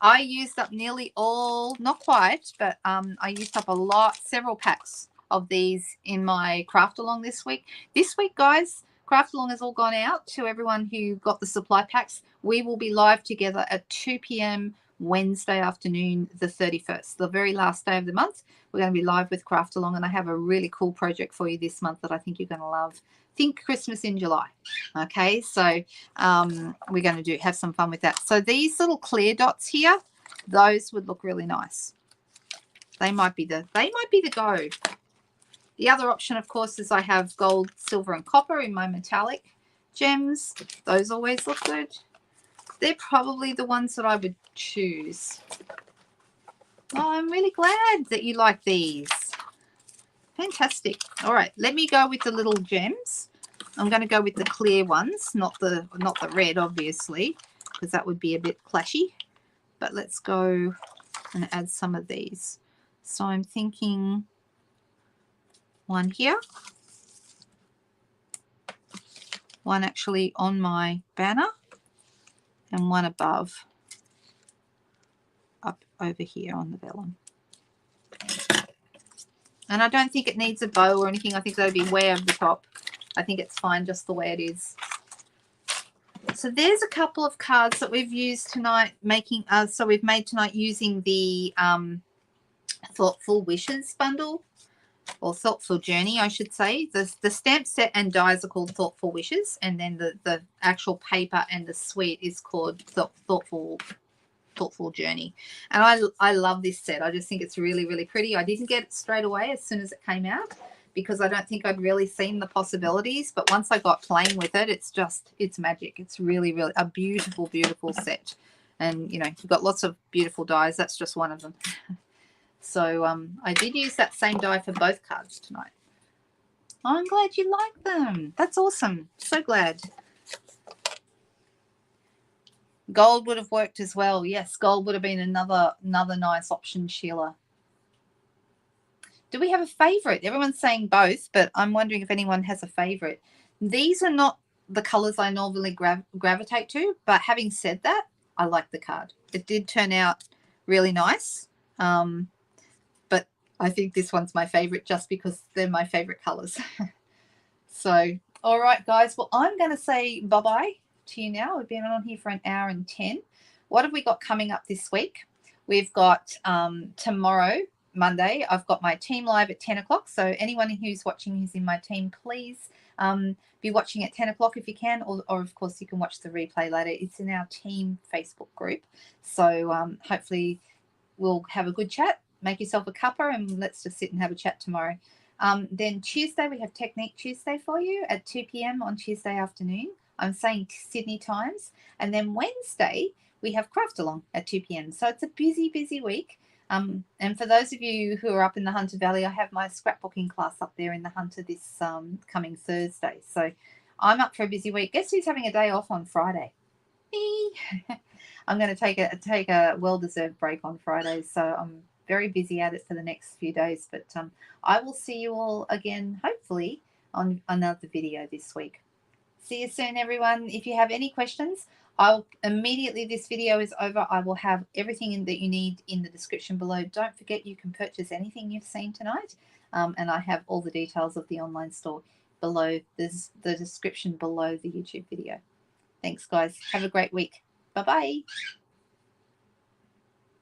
I used up nearly all, not quite, but I used up a lot, several packs of these in my craft along this week. This week, guys, craft along has all gone out to everyone who got the supply packs. We will be live together at 2 p.m. Wednesday afternoon, the 31st, the very last day of the month. We're going to be live with craft along, and I have a really cool project for you this month that I think you're going to love. Think Christmas in July. Okay, so we're going to have some fun with that. So these little clear dots here, those would look really nice. They might be the go. The other option, of course, is I have gold, silver, and copper in my metallic gems. Those always look good. They're probably the ones that I would choose. Oh, I'm really glad that you like these. Fantastic. All right, let me go with the little gems. I'm going to go with the clear ones, not the red, obviously, because that would be a bit clashy. But let's go and add some of these. So I'm thinking one here, one actually on my banner, and one above, up over here on the vellum. And I don't think it needs a bow or anything. I think that would be way over the top. I think it's fine just the way it is. So there's a couple of cards that we've used tonight, we've made tonight using the Thoughtful Wishes bundle, or Thoughtful Journey, I should say. The stamp set and dies are called Thoughtful Wishes, and then the actual paper and the suite is called Thoughtful Journey. And I love this set. I just think it's really, really pretty. I didn't get it straight away as soon as it came out because I don't think I'd really seen the possibilities. But once I got playing with it, it's magic. It's really, really a beautiful, beautiful set. And, you know, you've got lots of beautiful dies. That's just one of them. So I did use that same die for both cards tonight. I'm glad you like them. That's awesome. So glad. Gold would have worked as well. Yes, gold would have been another nice option, Sheila. Do we have a favorite? Everyone's saying both, but I'm wondering if anyone has a favorite. These are not the colors I normally gravitate to, but having said that, I like the card. It did turn out really nice, but I think this one's my favorite just because they're my favorite colors. So, all right, guys. Well, I'm going to say bye-bye to you now. We've been on here for 1 hour and 10. What have we got coming up this week? We've got tomorrow, Monday, I've got my team live at 10 o'clock. So anyone who's watching who's in my team, please be watching at 10 o'clock if you can, or of course you can watch the replay later. It's in our team Facebook group. So hopefully we'll have a good chat. Make yourself a cuppa and let's just sit and have a chat tomorrow. Then Tuesday, we have Technique Tuesday for you at 2 p.m. on Tuesday afternoon. I'm saying Sydney times. And then Wednesday, we have Craft Along at 2 p.m. So it's a busy, busy week. And for those of you who are up in the Hunter Valley, I have my scrapbooking class up there in the Hunter this coming Thursday. So I'm up for a busy week. Guess who's having a day off on Friday? Me. I'm going to take a well-deserved break on Friday. So I'm very busy at it for the next few days. But I will see you all again, hopefully, on another video this week. See you soon, everyone. If you have any questions, I'll immediately this video is over, I will have everything that you need in the description below. Don't forget you can purchase anything you've seen tonight. And I have all the details of the online store below. There's the description below the YouTube video. Thanks, guys. Have a great week. Bye-bye.